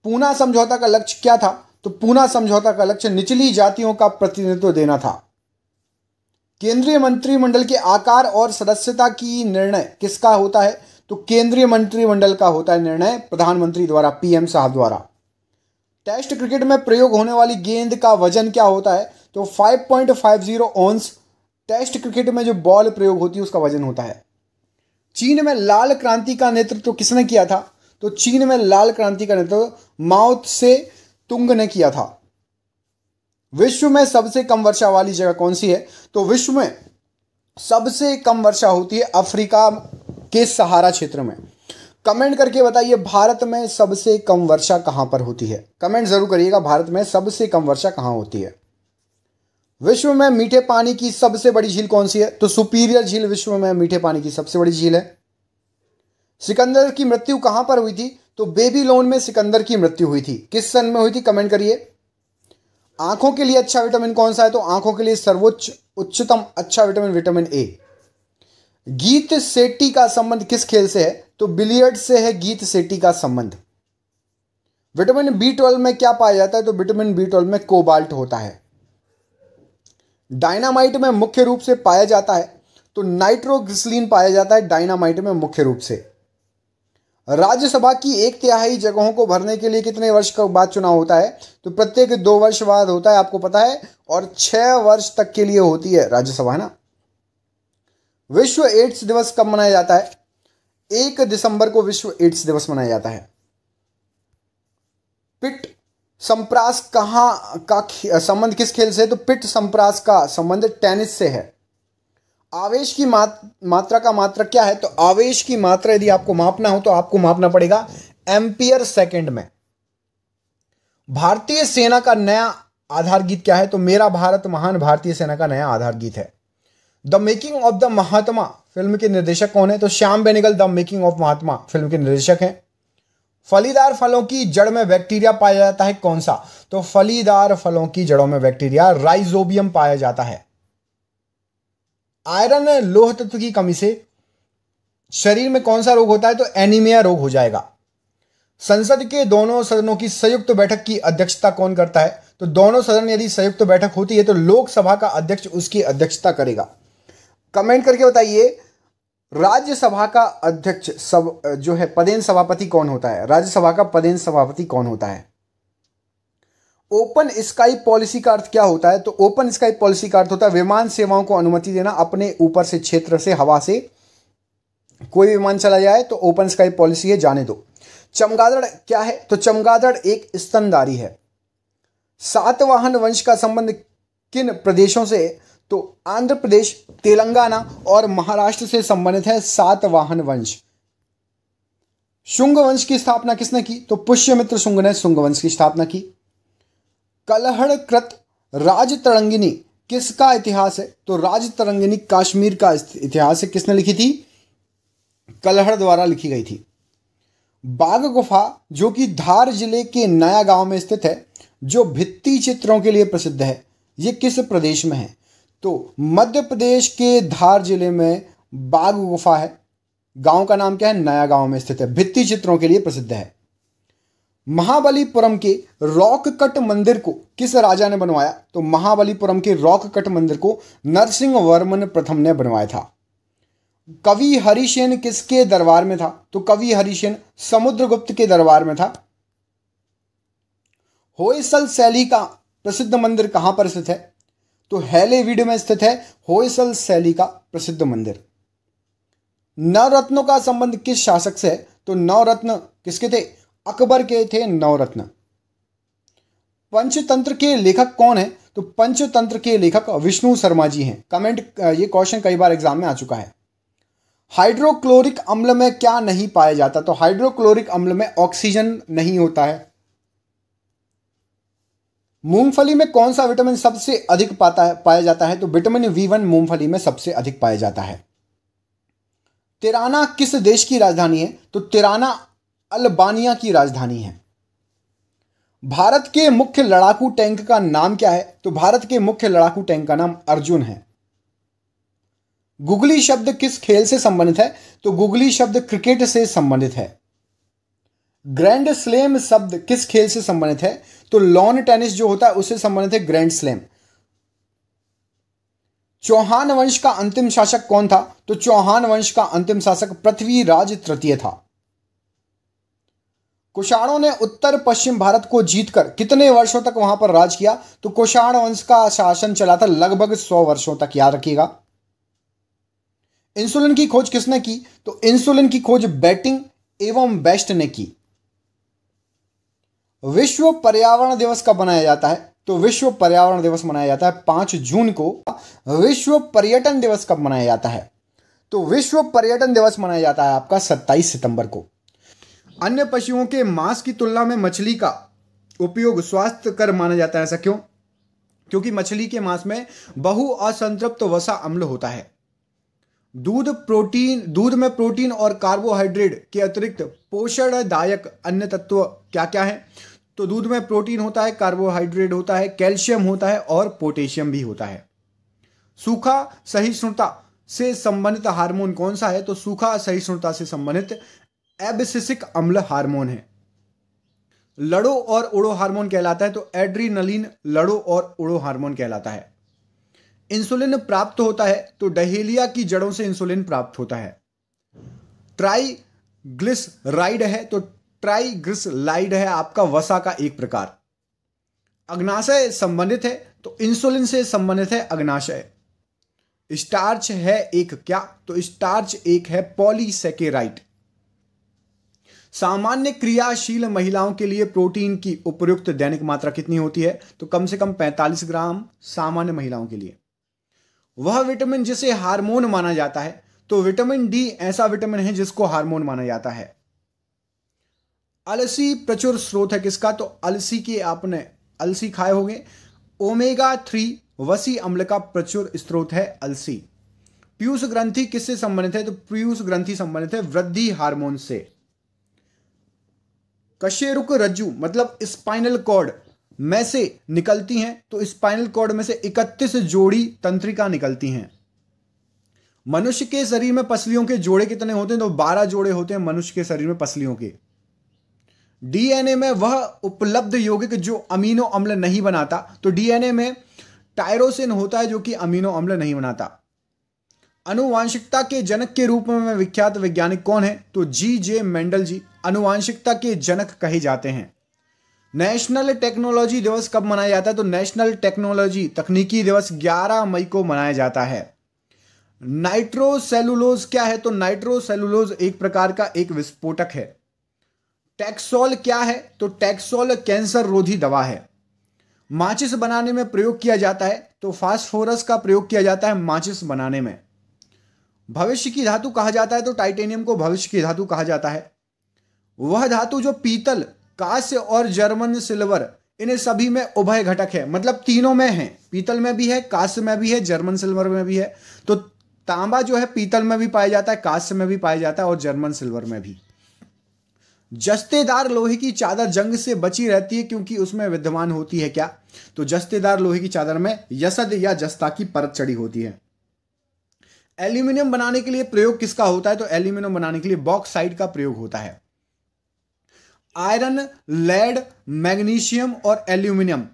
पूना समझौता का लक्ष्य क्या था? तो पूना समझौता का लक्ष्य निचली जातियों का प्रतिनिधित्व देना था। केंद्रीय मंत्रिमंडल के आकार और सदस्यता की निर्णय किसका होता है? तो केंद्रीय मंत्रिमंडल का होता है निर्णय प्रधानमंत्री द्वारा, पीएम साहब द्वारा। टेस्ट क्रिकेट में प्रयोग होने वाली गेंद का वजन क्या होता है? तो 5.50 ऑन्स टेस्ट क्रिकेट में जो बॉल प्रयोग होती है उसका वजन होता है। चीन में लाल क्रांति का नेतृत्व किसने किया था? तो चीन में लाल क्रांति का नेतृत्व माओ त्से तुंग ने किया था। विश्व में सबसे कम वर्षा वाली जगह कौन सी है? तो विश्व में सबसे कम वर्षा होती है अफ्रीका के सहारा क्षेत्र में। कमेंट करके बताइए भारत में सबसे कम वर्षा कहां पर होती है? कमेंट जरूर करिएगा, भारत में सबसे कम वर्षा कहां होती है। विश्व में मीठे पानी की सबसे बड़ी झील कौन सी है? तो सुपीरियर झील विश्व में मीठे पानी की सबसे बड़ी झील है। सिकंदर की मृत्यु कहां पर हुई थी? तो बेबीलोन में सिकंदर की मृत्यु हुई थी। किस सन में हुई थी? कमेंट करिए। आंखों के लिए अच्छा विटामिन कौन सा है? तो आंखों के लिए सर्वोच्च उच्चतम अच्छा विटामिन विटामिन ए। गीत सेट्टी का संबंध किस खेल से है? तो बिलियर्ड से है गीत सेट्टी का संबंध। विटामिन B12 में क्या पाया जाता है? तो विटामिन B12 में कोबाल्ट होता है। डायनामाइट में मुख्य रूप से पाया जाता है तो नाइट्रोग्लिसरीन पाया जाता है डायनामाइट में मुख्य रूप से। राज्यसभा की 1/3 जगहों को भरने के लिए कितने वर्ष के बाद चुनाव होता है? तो प्रत्येक 2 वर्ष बाद होता है, आपको पता है, और 6 वर्ष तक के लिए होती है राज्यसभा, है ना। विश्व एड्स दिवस कब मनाया जाता है? 1 दिसंबर को विश्व एड्स दिवस मनाया जाता है। पिट संप्रास कहां का संबंध किस खेल से है? तो पिट संप्रास का संबंध टेनिस से है। आवेश की मात्रा का मात्रक क्या है? तो आवेश की मात्रा यदि आपको मापना हो तो आपको मापना पड़ेगा एम्पियर सेकंड में। भारतीय सेना का नया आधार गीत क्या है? तो मेरा भारत महान भारतीय सेना का नया आधार गीत है। The making of the Mahatma film के निर्देशक कौन है? तो Shyam Benegal the making of Mahatma film के निर्देशक हैं। फलीदार फलों की जड़ में बैक्टीरिया पाया जाता है कौन सा? तो फलीदार फलों की जड़ों में बैक्टीरिया राइजोबियम पाया जाता है। आयरन लोह तत्व की कमी से शरीर में कौन सा रोग होता है? तो एनीमिया रोग हो जाएगा। संसद के दोनों सदनों की संयुक्त बैठक की अध्यक्षता कौन करता है? तो दोनों सदन यदि संयुक्त बैठक होती है तो लोकसभा का अध्यक्ष उसकी अध्यक्षता करेगा। कमेंट करके बताइए राज्यसभा का अध्यक्ष सब जो है पदेन सभापति कौन होता है? राज्यसभा का पदेन सभापति कौन होता है? ओपन स्काई पॉलिसी का अर्थ क्या होता है? तो ओपन स्काई पॉलिसी का अर्थ होता है विमान सेवाओं को अनुमति देना, अपने ऊपर से क्षेत्र से हवा से कोई विमान चला जाए तो ओपन स्काई पॉलिसी है, जाने दो। चमगादड़ क्या है? तो चमगादड़ एक स्तनधारी है। सातवाहन वंश का संबंध किन प्रदेशों से? तो आंध्र प्रदेश, तेलंगाना और महाराष्ट्र से संबंधित है सातवाहन वंश। शुंग वंश की स्थापना किसने की? तो पुष्यमित्र शुंग ने शुंग वंश की स्थापना की। कलहड़कृत राजतरंगिनी किसका इतिहास है? तो राजतरंगिनी कश्मीर का इतिहास है। किसने लिखी थी? कलहड़ द्वारा लिखी गई थी। बाघ गुफा जो कि धार जिले के नया गांव में स्थित है, जो भित्ति चित्रों के लिए प्रसिद्ध है, ये किस प्रदेश में है? तो मध्य प्रदेश के धार जिले में बाघ गुफा है। गांव का नाम क्या है? नया गांव में स्थित है, भित्ति चित्रों के लिए प्रसिद्ध है। महाबलीपुरम के रॉक कट मंदिर को किस राजा ने बनवाया? तो महाबलीपुरम के रॉक कट मंदिर को नरसिंह वर्मन प्रथम ने बनवाया था। कवि हरिसेन किसके दरबार में था? तो कवि हरिसेन समुद्रगुप्त के दरबार में था। होयसल शैली का प्रसिद्ध मंदिर कहां पर स्थित है? तो हैलेवीड में स्थित है होयसल शैली का प्रसिद्ध मंदिर। नवरत्नों का संबंध किस शासक से है? तो नवरत्न किसके थे? अकबर के थे नवरत्न। पंचतंत्र के लेखक कौन है? तो पंचतंत्र के लेखक विष्णु शर्मा जी हैं। कमेंट, ये क्वेश्चन कई बार एग्जाम में आ चुका है। हाइड्रोक्लोरिक अम्ल में क्या नहीं पाया जाता? तो हाइड्रोक्लोरिक अम्ल में ऑक्सीजन नहीं होता है। मूंगफली में कौन सा विटामिन सबसे अधिक पाया जाता है? तो विटामिन B1 मूंगफली में सबसे अधिक पाया जाता है। तिराना किस देश की राजधानी है? तो तिराना अल्बानिया की राजधानी है। भारत के मुख्य लड़ाकू टैंक का नाम क्या है? तो भारत के मुख्य लड़ाकू टैंक का नाम अर्जुन है। गुगली शब्द किस खेल से संबंधित है? तो गुगली शब्द क्रिकेट से संबंधित है। ग्रैंड स्लैम शब्द किस खेल से संबंधित है? तो लॉन टेनिस जो होता है उससे संबंधित है ग्रैंड स्लैम। चौहान वंश का अंतिम शासक कौन था? तो चौहान वंश का अंतिम शासक पृथ्वीराज तृतीय था। कुषाणों ने उत्तर पश्चिम भारत को जीतकर कितने वर्षों तक वहां पर राज किया? तो कुषाण वंश का शासन चला था लगभग 100 वर्षों तक, याद रखिएगा। इंसुलिन की खोज किसने की? तो इंसुलिन की खोज बेटिंग एवं बेस्ट ने की। विश्व पर्यावरण दिवस कब मनाया जाता है? तो विश्व पर्यावरण दिवस मनाया जाता है 5 जून को। विश्व पर्यटन दिवस कब मनाया जाता है? तो विश्व पर्यटन दिवस मनाया जाता है आपका 27 सितंबर को। अन्य पशुओं के मांस की तुलना में मछली का उपयोग स्वास्थ्यकर माना जाता है, ऐसा क्यों? क्योंकि मछली के मांस में बहु असंतृप्त वसा अम्ल होता है। दूध में प्रोटीन और कार्बोहाइड्रेट के अतिरिक्त पोषणदायक अन्य तत्व क्या क्या है? तो दूध में प्रोटीन होता है, कार्बोहाइड्रेट होता है, कैल्शियम होता है और पोटेशियम भी होता है। सूखा सहिष्णुता से संबंधित हार्मोन कौन सा है? तो सूखा सहिष्णुता से संबंधित एब्सिसिक अम्ल हार्मोन है। लड़ो और उड़ो हार्मोन कहलाता है, तो एड्रीनलिन लड़ो और उड़ो हार्मोन कहलाता है। इंसुलिन प्राप्त होता है, तो डहेलिया की जड़ों से इंसुलिन प्राप्त होता है। ट्राइग्लिसराइड है, तो ट्राइग्लिसराइड है आपका वसा का एक प्रकार। अग्नाशय संबंधित है, तो इंसुलिन से संबंधित है अग्नाशय। स्टार्च है एक क्या? तो स्टार्च एक है पॉलीसैकेराइड। सामान्य क्रियाशील महिलाओं के लिए प्रोटीन की उपयुक्त दैनिक मात्रा कितनी होती है? तो कम से कम 45 ग्राम सामान्य महिलाओं के लिए। वह विटामिन जिसे हार्मोन माना जाता है, तो विटामिन डी ऐसा विटामिन है जिसको हार्मोन माना जाता है। अलसी प्रचुर स्रोत है किसका? तो अलसी के आपने अलसी खाए होंगे। ओमेगा 3 वसी अम्ल का प्रचुर स्रोत है अलसी। पीयूष ग्रंथि किससे संबंधित है? तो पीयूष ग्रंथि संबंधित है वृद्धि हार्मोन से। कशेरुक रज्जु मतलब स्पाइनल कॉर्ड में से निकलती हैं, तो स्पाइनल कॉर्ड में से 31 जोड़ी तंत्रिका निकलती हैं। मनुष्य के शरीर में पसलियों के जोड़े कितने होते हैं? तो 12 जोड़े होते हैं मनुष्य के शरीर में पसलियों के। डीएनए में वह उपलब्ध यौगिक जो अमीनो अम्ल नहीं बनाता, तो डीएनए में टायरोसिन होता है जो कि अमीनो अम्ल नहीं बनाता। आनुवांशिकता के जनक के रूप में विख्यात वैज्ञानिक कौन है? तो G.J. मेंडल जी आनुवांशिकता के जनक कहे जाते हैं। नेशनल टेक्नोलॉजी दिवस कब मनाया जाता है? तो नेशनल टेक्नोलॉजी तकनीकी दिवस 11 मई को मनाया जाता है। नाइट्रोसेलुलोज क्या है? तो नाइट्रोसेलुलोज एक प्रकार का एक विस्फोटक है। टैक्सोल क्या है? तो टैक्सोल कैंसर रोधी दवा है। माचिस बनाने में प्रयोग किया जाता है, तो फास्फोरस का प्रयोग किया जाता है माचिस बनाने में। भविष्य की धातु कहा जाता है, तो टाइटेनियम को भविष्य की धातु कहा जाता है। वह धातु जो पीतल, कांस्य और जर्मन सिल्वर इन सभी में उभय घटक है, मतलब तीनों में है, पीतल में भी है, कांस्य में भी है, जर्मन सिल्वर में भी है। तो तांबा जो है पीतल में भी पाया जाता है, कांस्य में भी पाया जाता है और जर्मन सिल्वर में भी। जस्तेदार लोहे की चादर जंग से बची रहती है क्योंकि उसमें विद्यमान होती है क्या? तो जस्तेदार लोहे की चादर में यसद या जस्ता की परत चढ़ी होती है। एल्यूमिनियम बनाने के लिए प्रयोग किसका होता है? तो एल्यूमिनियम बनाने के लिए बॉक्साइट का प्रयोग होता है। आयरन, लेड, मैग्नीशियम और एल्यूमिनियम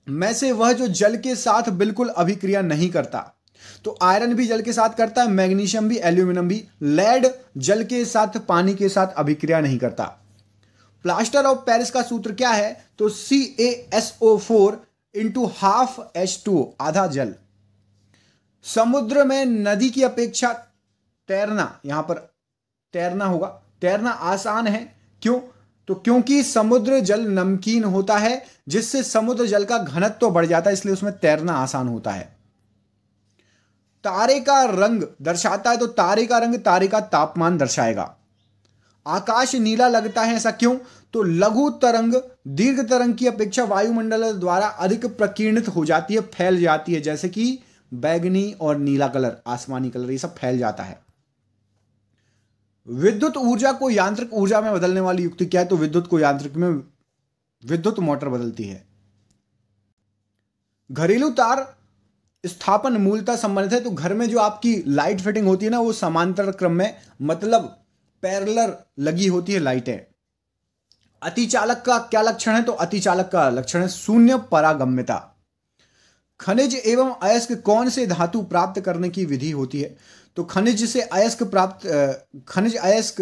में से वह जो जल के साथ बिल्कुल अभिक्रिया नहीं करता, तो आयरन भी जल के साथ करता है, मैग्नीशियम भी, एल्यूमिनियम भी। लेड जल के साथ, पानी के साथ अभिक्रिया नहीं करता। प्लास्टर ऑफ पेरिस का सूत्र क्या है? तो CaSO4 × ½ आधा जल। समुद्र में नदी की अपेक्षा तैरना, यहां पर तैरना होगा, तैरना आसान है। क्यों? तो क्योंकि समुद्र जल नमकीन होता है, जिससे समुद्र जल का घनत्व तो बढ़ जाता है, इसलिए उसमें तैरना आसान होता है। तारे का रंग दर्शाता है, तो तारे का रंग तारे का तापमान दर्शाएगा। आकाश नीला लगता है, ऐसा क्यों? तो लघु तरंग दीर्घ तरंग की अपेक्षा वायुमंडल द्वारा अधिक प्रकीर्णित हो जाती है, फैल जाती है, जैसे कि बैगनी और नीला कलर, आसमानी कलर, ये सब फैल जाता है। विद्युत ऊर्जा को यांत्रिक ऊर्जा में बदलने वाली युक्ति क्या है? तो विद्युत को यांत्रिक में विद्युत मोटर बदलती है। घरेलू तार स्थापन मूलतः संबंधित है। तो घर में जो आपकी लाइट फिटिंग होती है ना, वो समांतर क्रम में, मतलब पैरेलल लगी होती है लाइटें। अतिचालक का क्या लक्षण है? तो अतिचालक का लक्षण है शून्य परागम्यता। खनिज एवं अयस्क कौन से धातु प्राप्त करने की विधि होती है? तो खनिज अयस्क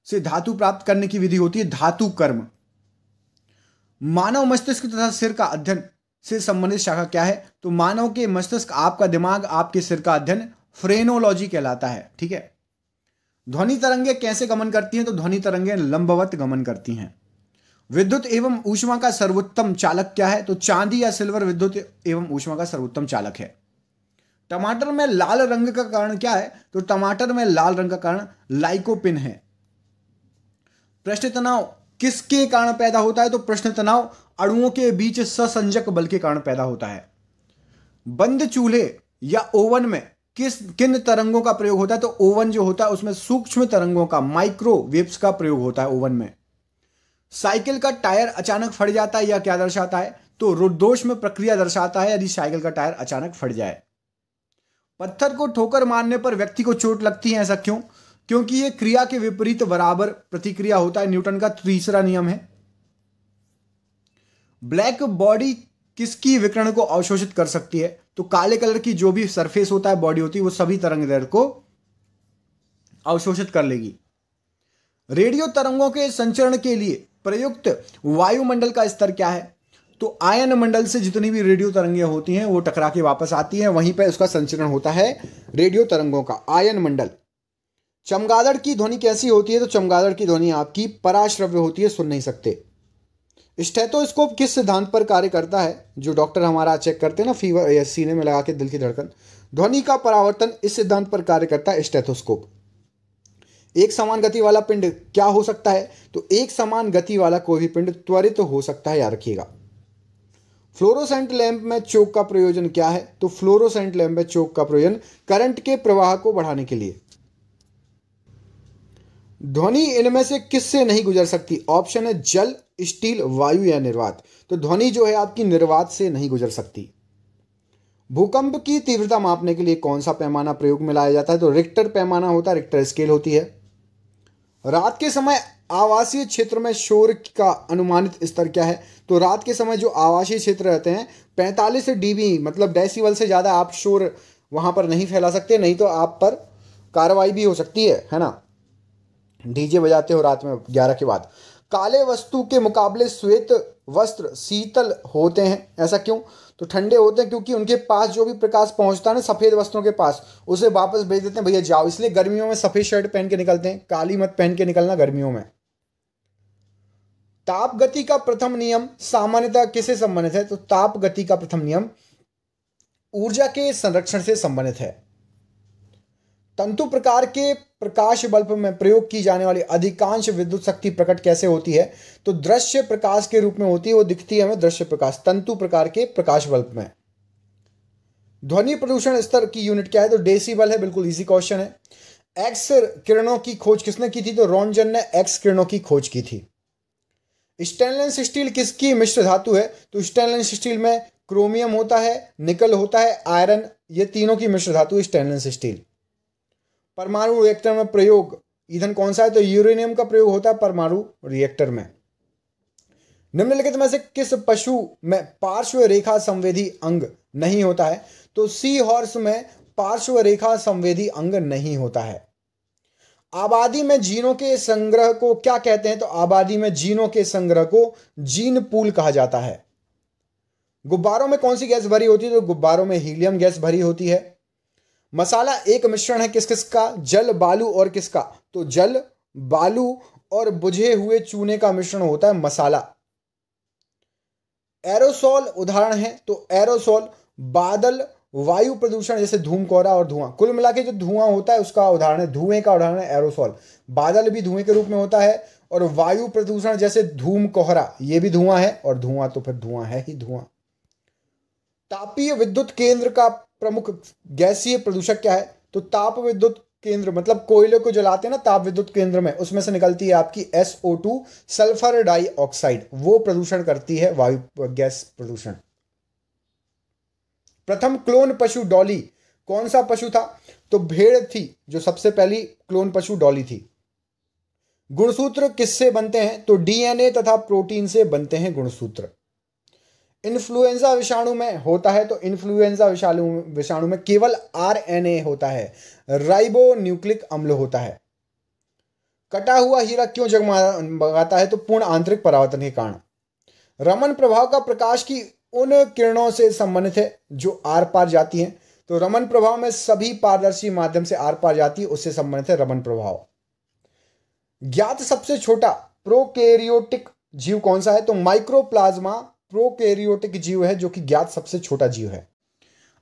से धातु प्राप्त करने की विधि होती है धातु कर्म। मानव मस्तिष्क तथा सिर का अध्ययन से संबंधित शाखा क्या है? तो मानव के मस्तिष्क, आपका दिमाग, आपके सिर का अध्ययन फ्रेनोलॉजी कहलाता है। ठीक है। ध्वनि तरंगे कैसे गमन करती हैं? तो ध्वनि तरंगे लंबवत गमन करती हैं। विद्युत एवं ऊष्मा का सर्वोत्तम चालक क्या है? तो चांदी या सिल्वर विद्युत एवं ऊष्मा का सर्वोत्तम चालक है। टमाटर में लाल रंग का कारण क्या है? तो टमाटर में लाल रंग का कारण लाइकोपिन है। पृष्ठ तनाव किसके कारण पैदा होता है? तो प्रश्न तनाव अणुओं के बीच ससंजक बल के कारण पैदा होता है। बंद चूल्हे या ओवन में किन तरंगों का प्रयोग होता है? तो ओवन जो होता है उसमें सूक्ष्म तरंगों का, माइक्रोवेव्स का प्रयोग होता है ओवन में। साइकिल का टायर अचानक फट जाता है, यह क्या दर्शाता है? तो रुद्धोष में प्रक्रिया दर्शाता है यदि साइकिल का टायर अचानक फट जाए। पत्थर को ठोकर मारने पर व्यक्ति को चोट लगती है, ऐसा क्यों? क्योंकि यह क्रिया के विपरीत बराबर प्रतिक्रिया होता है, न्यूटन का तीसरा नियम है। ब्लैक बॉडी किसकी विकिरण को अवशोषित कर सकती है? तो काले कलर की जो भी सरफेस होता है, बॉडी होती है, वो सभी तरंगदैर्घ्य को अवशोषित कर लेगी। रेडियो तरंगों के संचरण के लिए प्रयुक्त वायुमंडल का स्तर क्या है? तो आयन मंडल से जितनी भी रेडियो तरंगें होती हैं वो टकरा के वापस आती हैं, वहीं पर उसका संचरण होता है रेडियो तरंगों का, आयन मंडल। चमगादड़ की ध्वनि कैसी होती है? तो चमगादड़ की ध्वनि आपकी पराश्रव्य होती है, सुन नहीं सकते। स्टेथोस्कोप किस सिद्धांत पर कार्य करता है? जो डॉक्टर हमारा चेक करते हैं ना, फीवर या सीने में लगा के दिल की धड़कन, ध्वनि का परावर्तन इस सिद्धांत पर कार्य करता है स्टेथोस्कोप। एक समान गति वाला पिंड क्या हो सकता है? तो एक समान गति वाला कोई भी पिंड त्वरित हो सकता है, याद रखिएगा। फ्लोरोसेंट लैंप में चोक का प्रयोजन क्या है? तो फ्लोरोसेंट लैंप में चोक का प्रयोजन करंट के प्रवाह को बढ़ाने के लिए। ध्वनि इनमें से किससे नहीं गुजर सकती? ऑप्शन है जल, स्टील, वायु या निर्वात। तो ध्वनि जो है आपकी निर्वात से नहीं गुजर सकती। भूकंप की तीव्रता मापने के लिए कौन सा पैमाना प्रयोग में लाया जाता है? तो रिक्टर पैमाना होता है, रिक्टर स्केल होती है। रात के समय आवासीय क्षेत्र में शोर का अनुमानित स्तर क्या है? तो रात के समय जो आवासीय क्षेत्र रहते हैं 45 डीबी मतलब डेसिबल से ज़्यादा आप शोर वहाँ पर नहीं फैला सकते, नहीं तो आप पर कार्रवाई भी हो सकती है ना। डीजे बजाते हो रात में 11 के बाद। काले वस्तु के मुकाबले श्वेत वस्त्र शीतल होते हैं, ऐसा क्यों? तो ठंडे होते हैं क्योंकि उनके पास जो भी प्रकाश पहुंचता है ना सफ़ेद वस्त्रों के पास, उसे वापस भेज देते हैं, भैया जाओ। इसलिए गर्मियों में सफ़ेद शर्ट पहन के निकलते हैं, काली मत पहन के निकलना गर्मियों में। ताप गति का प्रथम नियम सामान्यतः किससे संबंधित है? तो ताप गति का प्रथम नियम ऊर्जा के संरक्षण से संबंधित है। तंतु प्रकार के प्रकाश बल्ब में प्रयोग की जाने वाली अधिकांश विद्युत शक्ति प्रकट कैसे होती है? तो दृश्य प्रकाश के रूप में होती है, वो दिखती है हमें दृश्य प्रकाश, तंतु प्रकार के प्रकाश बल्ब में। ध्वनि प्रदूषण स्तर की यूनिट क्या है? तो डेसिबल है, बिल्कुल इजी क्वेश्चन है। एक्स किरणों की खोज किसने की थी? तो रोन्टगन ने एक्स किरणों की खोज की थी। स्टेनलेस स्टील किसकी मिश्र धातु है? तो स्टेनलेस स्टील में क्रोमियम होता है, निकल होता है, आयरन, ये तीनों की मिश्र धातु स्टेनलेस स्टील। परमाणु रिएक्टर में प्रयोग ईंधन कौन सा है? तो यूरेनियम का प्रयोग होता है परमाणु रिएक्टर में। निम्नलिखित में से किस पशु में पार्श्व रेखा संवेदी अंग नहीं होता है? तो सी हॉर्स में पार्श्व रेखा संवेदी अंग नहीं होता है। आबादी में जीनों के संग्रह को क्या कहते हैं? तो आबादी में जीनों के संग्रह को जीन पूल कहा जाता है। गुब्बारों में कौन सी गैस भरी होती है? तो गुब्बारों में हीलियम गैस भरी होती है। मसाला एक मिश्रण है किस किस का? जल, बालू और किसका? तो जल, बालू और बुझे हुए चूने का मिश्रण होता है मसाला। एरोसोल उदाहरण है? तो एरोसोल बादल, वायु प्रदूषण जैसे धूम, कोहरा और धुआं। कुल मिला के जो धुआं होता है उसका उदाहरण है, धुएं का उदाहरण है एरोसॉल। बादल भी धुएं के रूप में होता है, और वायु प्रदूषण जैसे धूम, कोहरा, ये भी धुआं है, और धुआं तो फिर धुआं है ही धुआं। तापीय विद्युत केंद्र का प्रमुख गैसीय प्रदूषक क्या है? तो ताप विद्युत केंद्र मतलब कोयले को जलाते हैं ना ताप विद्युत केंद्र में, उसमें से निकलती है आपकी SO2 सल्फर डाइऑक्साइड, वो प्रदूषण करती है वायु गैस प्रदूषण। प्रथम क्लोन पशु डॉली कौन सा पशु था? तो भेड़ थी जो सबसे पहली क्लोन पशु डॉली थी। गुणसूत्र किससे बनते हैं? तो DNA तथा प्रोटीन से बनते हैं गुणसूत्र। इन्फ्लुएंजा विषाणु में होता है, तो इन्फ्लुएंजा विषाणु में केवल RNA होता है, राइबो न्यूक्लिक अम्ल होता है। कटा हुआ हीरा क्यों जगमगाता है? तो पूर्ण आंतरिक परावर्तन के कारण। रमन प्रभाव का प्रकाश की उन किरणों से संबंधित है जो आर पार जाती हैं, तो रमन प्रभाव में सभी पारदर्शी माध्यम से आर पार जाती है, उससे संबंधित है रमन प्रभाव। ज्ञात सबसे छोटा प्रोकैरियोटिक जीव कौन सा है? तो माइक्रोप्लाज्मा प्रोकैरियोटिक जीव है जो कि ज्ञात सबसे छोटा जीव है।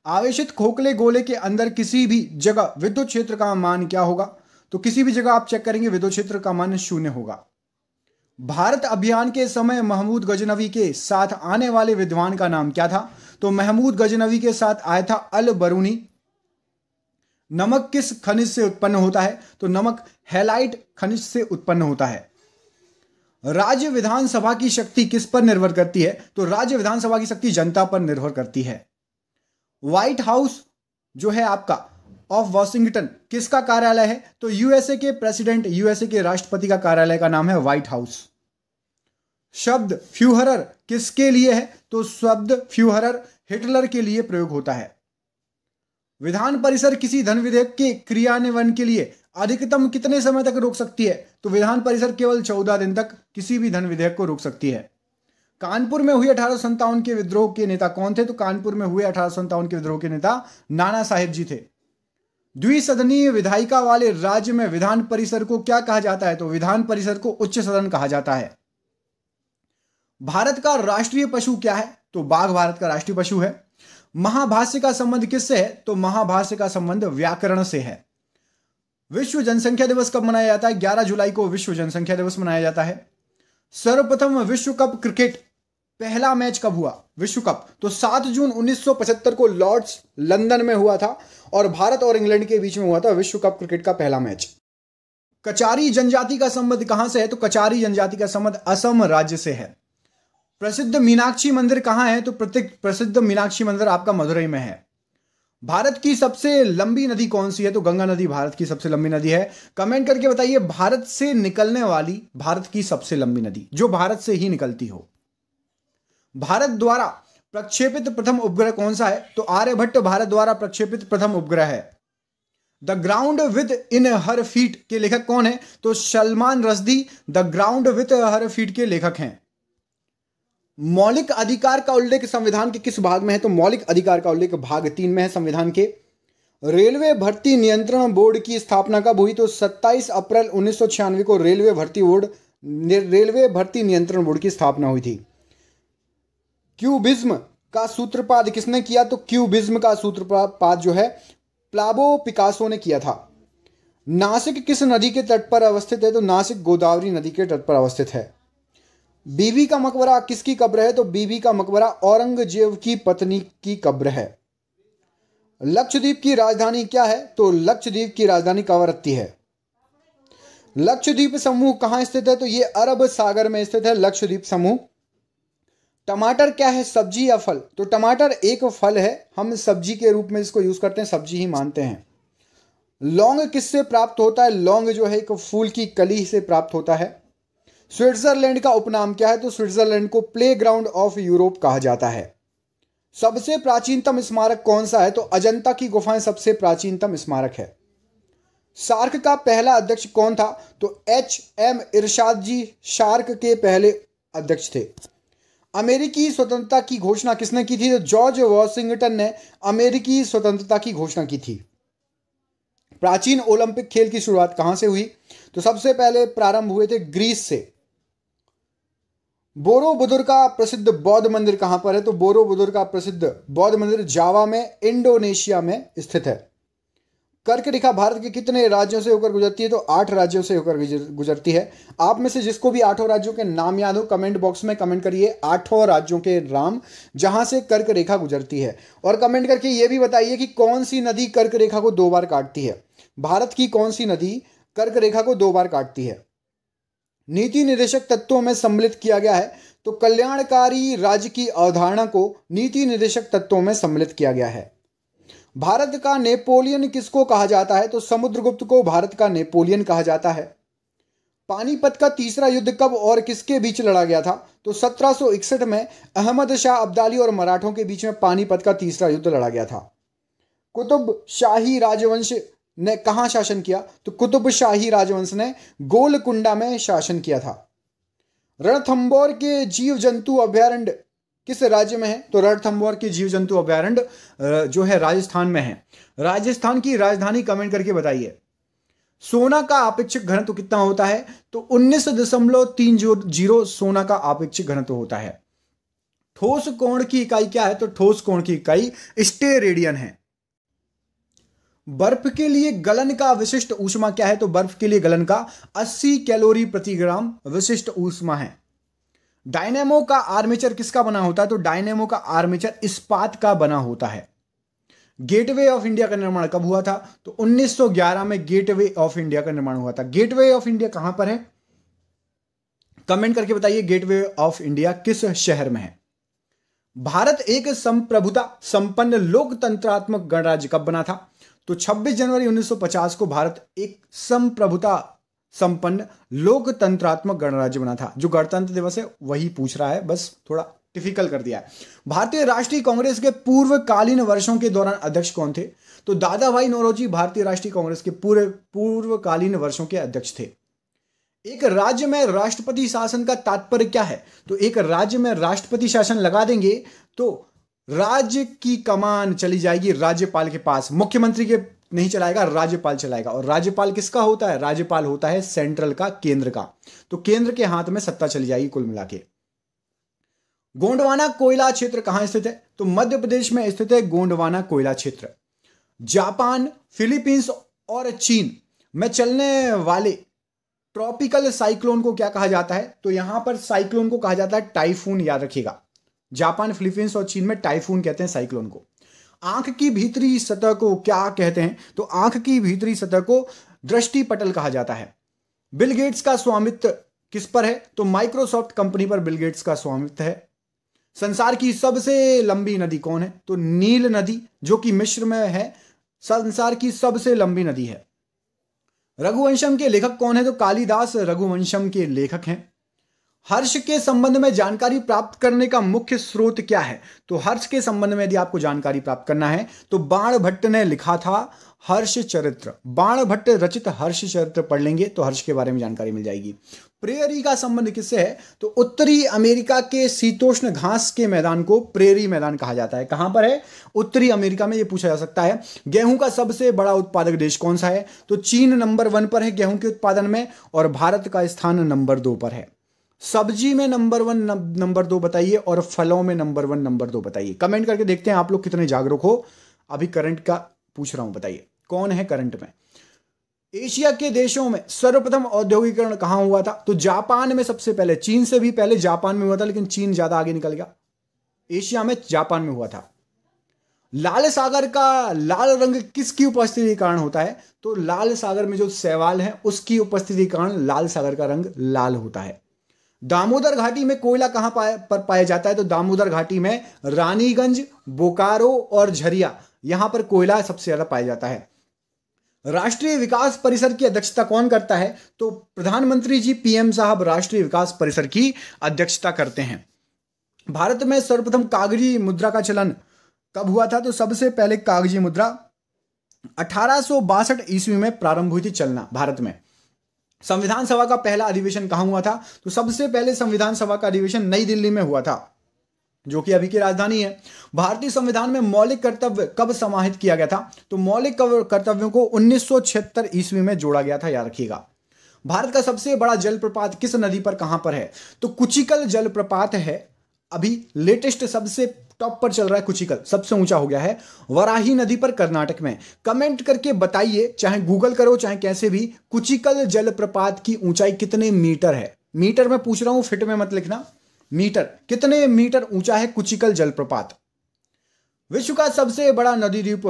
आवेशित खोखले गोले के अंदर किसी भी जगह विद्युत क्षेत्र का मान क्या होगा? तो किसी भी जगह आप चेक करेंगे विद्युत क्षेत्र का मान 0 होगा। भारत अभियान के समय महमूद गजनवी के साथ आने वाले विद्वान का नाम क्या था? तो महमूद गजनवी के साथ आया था अल बरूनी। नमक किस खनिज से उत्पन्न होता है? तो नमक हैलाइट खनिज से उत्पन्न होता है। राज्य विधानसभा की शक्ति किस पर निर्भर करती है? तो राज्य विधानसभा की शक्ति जनता पर निर्भर करती है। व्हाइट हाउस जो है आपका ऑफ वॉशिंगटन किसका कार्यालय है? तो यूएसए के प्रेसिडेंट, यूएसए के राष्ट्रपति का कार्यालय का नाम है व्हाइट हाउस। शब्द फ्यूहरर किसके लिए है? तो शब्द फ्यूहरर हिटलर के लिए प्रयोग होता है। विधान परिषद किसी धन विधेयक के क्रियान्वयन के लिए अधिकतम कितने समय तक रोक सकती है? तो विधान परिषद केवल 14 दिन तक किसी भी धन विधेयक को रोक सकती है। कानपुर में हुए 1857 के विद्रोह के नेता कौन थे? तो कानपुर में हुए 1857 के विद्रोह के नेता नाना साहेब जी थे। द्विसदनीय विधायिका वाले राज्य में विधान परिषद को क्या कहा जाता है? तो विधान परिषद को उच्च सदन कहा जाता है। भारत का राष्ट्रीय पशु क्या है? तो बाघ भारत का राष्ट्रीय पशु है। महाभाष्य का संबंध किससे है? तो महाभाष्य का संबंध व्याकरण से है। विश्व जनसंख्या दिवस कब मनाया जाता है? 11 जुलाई को विश्व जनसंख्या दिवस मनाया जाता है। सर्वप्रथम विश्व कप क्रिकेट पहला मैच कब हुआ? विश्व कप तो 7 जून 1975 को लॉर्ड्स लंदन में हुआ था, और भारत और इंग्लैंड के बीच में हुआ था विश्व कप क्रिकेट का पहला मैच। कचारी जनजाति का संबंध कहां से है? तो कचारी जनजाति का संबंध असम राज्य से है। प्रसिद्ध मीनाक्षी मंदिर कहां है? तो प्रसिद्ध मीनाक्षी मंदिर आपका मदुरई में है। भारत की सबसे लंबी नदी कौन सी है? तो गंगा नदी भारत की सबसे लंबी नदी है। कमेंट करके बताइए भारत से निकलने वाली भारत की सबसे लंबी नदी जो भारत से ही निकलती हो। भारत द्वारा प्रक्षेपित प्रथम उपग्रह कौन सा है? तो आर्यभट्ट भारत द्वारा प्रक्षेपित प्रथम उपग्रह है। The ground with in her feet के लेखक कौन है? तो Salman Rushdie the ground with her feet के लेखक हैं। मौलिक अधिकार का उल्लेख संविधान के किस भाग में है? तो मौलिक अधिकार का उल्लेख भाग 3 में है संविधान के। रेलवे भर्ती नियंत्रण बोर्ड की स्थापना कब हुई? तो 27 अप्रैल 1996 को रेलवे भर्ती नियंत्रण बोर्ड की स्थापना हुई थी। क्यूबिज्म का सूत्रपात किसने किया? तो क्यूबिज्म का सूत्रपात जो है प्लाबो पिकासो ने किया था। नासिक किस नदी के तट पर अवस्थित है? तो नासिक गोदावरी नदी के तट पर अवस्थित है। बीबी का मकबरा किसकी कब्र है? तो बीबी का मकबरा औरंगजेब की पत्नी की कब्र है। लक्षद्वीप की राजधानी क्या है? तो लक्षद्वीप की राजधानी कवरत्ती है। लक्षद्वीप समूह कहां स्थित है? तो ये अरब सागर में स्थित है लक्षद्वीप समूह। टमाटर क्या है, सब्जी या फल? तो टमाटर एक फल है, हम सब्जी के रूप में इसको यूज करते हैं, सब्जी ही मानते हैं। लौंग किससे प्राप्त होता है? लौंग जो है एक फूल की कली से प्राप्त होता है। स्विट्जरलैंड का उपनाम क्या है? तो स्विट्जरलैंड को प्लेग्राउंड ऑफ यूरोप कहा जाता है। सबसे प्राचीनतम स्मारक कौन सा है? तो अजंता की गुफाएं सबसे प्राचीनतम स्मारक है। सार्क का पहला अध्यक्ष कौन था? तो HM इरशाद जी सार्क के पहले अध्यक्ष थे। अमेरिकी स्वतंत्रता की घोषणा किसने की थी? तो जॉर्ज वॉशिंगटन ने अमेरिकी स्वतंत्रता की घोषणा की थी। प्राचीन ओलंपिक खेल की शुरुआत कहां से हुई? तो सबसे पहले प्रारंभ हुए थे ग्रीस से। बोरोबुदुर का प्रसिद्ध बौद्ध मंदिर कहां पर है? तो बोरोबुदुर का प्रसिद्ध बौद्ध मंदिर जावा में, इंडोनेशिया में स्थित है। कर्क रेखा भारत के कितने राज्यों से होकर गुजरती है? तो 8 राज्यों से होकर गुजरती है। आप में से जिसको भी 8 राज्यों के नाम याद हो कमेंट बॉक्स में कमेंट करिए 8 राज्यों के नाम जहां से कर्क रेखा गुजरती है। और कमेंट करके यह भी बताइए कि कौन सी नदी कर्क रेखा को 2 बार काटती है। भारत की कौन सी नदी कर्क रेखा को 2 बार काटती है? नीति निर्देशक तत्वों में सम्मिलित किया गया है। तो कल्याणकारी राज्य की अवधारणा को नीति निर्देशक तत्वों में सम्मिलित किया गया है। भारत का नेपोलियन किसको कहा जाता है? तो समुद्रगुप्त को भारत का नेपोलियन कहा जाता है। पानीपत का तीसरा युद्ध कब और किसके बीच लड़ा गया था? तो 1761 में अहमद शाह अब्दाली और मराठों के बीच में पानीपत का तीसरा युद्ध लड़ा गया था। कुतुब शाही राजवंश ने कहां शासन किया? तो कुतुब शाही राजवंश ने गोलकुंडा में शासन किया था। रणथंभौर के जीव जंतु अभयारण्य किस राज्य में है? तो रणथंभौर के जीव जंतु अभयारण्य जो है राजस्थान में है। राजस्थान की राजधानी कमेंट करके बताइए। सोना का आपेक्षिक घनत्व कितना होता है? तो 19.30 सोना का आपेक्षिक घनत्व होता है। ठोस कोण की इकाई क्या है? तो ठोस कोण की इकाई स्टेरेडियन है। बर्फ के लिए गलन का विशिष्ट ऊष्मा क्या है? तो बर्फ के लिए गलन का 80 कैलोरी प्रति ग्राम विशिष्ट ऊष्मा है। डायनेमो का आर्मेचर किसका बना होता है? तो डायनेमो का आर्मेचर इस्पात का बना होता है। गेटवे ऑफ इंडिया का निर्माण कब हुआ था? तो 1911 में गेटवे ऑफ इंडिया का निर्माण हुआ था। गेटवे ऑफ इंडिया कहां पर है? कमेंट करके बताइए गेटवे ऑफ इंडिया किस शहर में है। भारत एक संप्रभुता संपन्न लोकतंत्रात्मक गणराज्य कब बना था? तो 26 जनवरी 1950 को भारत एक संप्रभुता संपन्न लोकतंत्रात्मक गणराज्य बना था। जो गणतंत्र दिवस है वही पूछ रहा है, बस थोड़ा टिपिकल कर दिया है। भारतीय राष्ट्रीय कांग्रेस के पूर्वकालीन वर्षों के दौरान अध्यक्ष कौन थे? तो दादा भाई नौरोजी भारतीय राष्ट्रीय कांग्रेस के पूर्वकालीन वर्षों के अध्यक्ष थे। एक राज्य में राष्ट्रपति शासन का तात्पर्य क्या है? तो एक राज्य में राष्ट्रपति शासन लगा देंगे तो राज्य की कमान चली जाएगी राज्यपाल के पास। मुख्यमंत्री के नहीं चलाएगा, राज्यपाल चलाएगा। और राज्यपाल किसका होता है? राज्यपाल होता है सेंट्रल का, केंद्र का। तो केंद्र के हाथ में सत्ता चली जाएगी कुल मिला के। गोंडवाना कोयला क्षेत्र कहां स्थित है? तो मध्य प्रदेश में स्थित है गोंडवाना कोयला क्षेत्र। जापान, फिलीपींस और चीन में चलने वाले ट्रॉपिकल साइक्लोन को क्या कहा जाता है? तो यहां पर साइक्लोन को कहा जाता है टाइफून, याद रखिएगा। जापान, फिलीपींस और चीन में टाइफून कहते हैं साइक्लोन को। आंख की भीतरी सतह को क्या कहते हैं? तो आंख की भीतरी सतह को दृष्टिपटल कहा जाता है। बिल गेट्स का स्वामित्व किस पर है? तो माइक्रोसॉफ्ट कंपनी पर बिल गेट्स का स्वामित्व है। संसार की सबसे लंबी नदी कौन है? तो नील नदी, जो कि मिस्र में है, संसार की सबसे लंबी नदी है। रघुवंशम के लेखक कौन है? तो कालिदास रघुवंशम के लेखक हैं। हर्ष के संबंध में जानकारी प्राप्त करने का मुख्य स्रोत क्या है? तो हर्ष के संबंध में यदि आपको जानकारी प्राप्त करना है तो बाण भट्ट ने लिखा था हर्ष चरित्र। बाण भट्ट रचित हर्ष चरित्र पढ़ लेंगे तो हर्ष के बारे में जानकारी मिल जाएगी। प्रेयरी का संबंध किससे है? तो उत्तरी अमेरिका के शीतोष्ण घास के मैदान को प्रेयरी मैदान कहा जाता है। कहां पर है? उत्तरी अमेरिका में। यह पूछा जा सकता है। गेहूं का सबसे बड़ा उत्पादक देश कौन सा है? तो चीन नंबर 1 पर है गेहूं के उत्पादन में, और भारत का स्थान नंबर 2 पर है। सब्जी में नंबर 1 नंबर 2 बताइए, और फलों में नंबर 1 नंबर 2 बताइए। कमेंट करके देखते हैं आप लोग कितने जागरूक हो। अभी करंट का पूछ रहा हूं, बताइए कौन है करंट में। एशिया के देशों में सर्वप्रथम औद्योगिकरण कहां हुआ था? तो जापान में सबसे पहले। चीन से भी पहले जापान में हुआ था, लेकिन चीन ज्यादा आगे निकल गया। एशिया में जापान में हुआ था। लाल सागर का लाल रंग किसकी उपस्थिति के कारण होता है? तो लाल सागर में जो शैवाल है उसकी उपस्थिति के कारण लाल सागर का रंग लाल होता है। दामोदर घाटी में कोयला कहां पर पाया जाता है? तो दामोदर घाटी में रानीगंज, बोकारो और झरिया, यहां पर कोयला सबसे ज्यादा पाया जाता है। राष्ट्रीय विकास परिसर की अध्यक्षता कौन करता है? तो प्रधानमंत्री जी, पीएम साहब राष्ट्रीय विकास परिसर की अध्यक्षता करते हैं। भारत में सर्वप्रथम कागजी मुद्रा का चलन कब हुआ था? तो सबसे पहले कागजी मुद्रा 1862 ईस्वी में प्रारंभ हुई थी चलना भारत में। संविधान सभा का पहला अधिवेशन कहां हुआ था? तो सबसे पहले संविधान सभा का अधिवेशन नई दिल्ली में हुआ था, जो कि अभी की राजधानी है। भारतीय संविधान में मौलिक कर्तव्य कब समाहित किया गया था? तो मौलिक कर्तव्यों को 1976 ईस्वी में जोड़ा गया था, याद रखिएगा। भारत का सबसे बड़ा जलप्रपात किस नदी पर कहां पर है? तो कुचिकल जलप्रपात है, अभी लेटेस्ट सबसे टॉप पर चल रहा है कुचिकल, सबसे ऊंचा हो गया है वराही नदी पर कर्नाटक में। कमेंट करके बताइए, चाहे गूगल करो चाहे कैसे भी, कुचिकल जलप्रपात की ऊंचाई कितने मीटर है? मीटर में पूछ रहा हूं, फिट में मत लिखना, मीटर, कितने मीटर ऊंचा है कुचिकल जलप्रपात? विश्व का सबसे बड़ा नदी द्वीप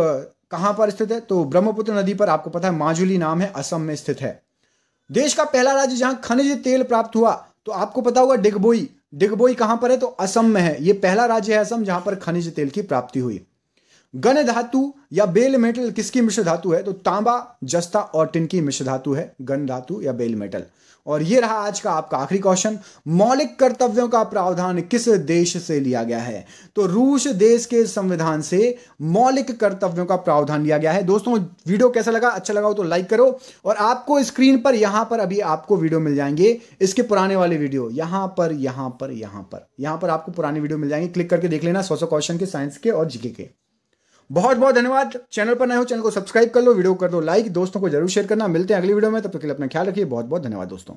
कहां पर स्थित है? तो ब्रह्मपुत्र नदी पर, आपको पता है माजुली नाम है, असम में स्थित है। देश का पहला राज्य जहां खनिज तेल प्राप्त हुआ, तो आपको पता होगा डिगबोई। डिगबोई कहां पर है? तो असम में है। यह पहला राज्य है असम जहां पर खनिज तेल की प्राप्ति हुई। गण धातु या बेल मेटल किसकी मिश्र धातु है? तो तांबा, जस्ता और टिन की मिश्र धातु है गण धातु या बेल मेटल। और यह रहा आज का आपका आखिरी क्वेश्चन, मौलिक कर्तव्यों का प्रावधान किस देश से लिया गया है? तो रूस देश के संविधान से मौलिक कर्तव्यों का प्रावधान लिया गया है। दोस्तों वीडियो कैसा लगा? अच्छा लगा हो तो लाइक करो, और आपको स्क्रीन पर यहां पर अभी आपको वीडियो मिल जाएंगे, इसके पुराने वाले वीडियो यहां पर आपको पुराने वीडियो मिल जाएंगे, क्लिक करके देख लेना, 100 क्वेश्चन के, साइंस के और जीके के। बहुत बहुत धन्यवाद। चैनल पर नए हो चैनल को सब्सक्राइब कर लो, वीडियो कर दो लाइक, दोस्तों को जरूर शेयर करना। मिलते हैं अगली वीडियो में, तब तक के लिए अपना ख्याल रखिए। बहुत बहुत धन्यवाद दोस्तों।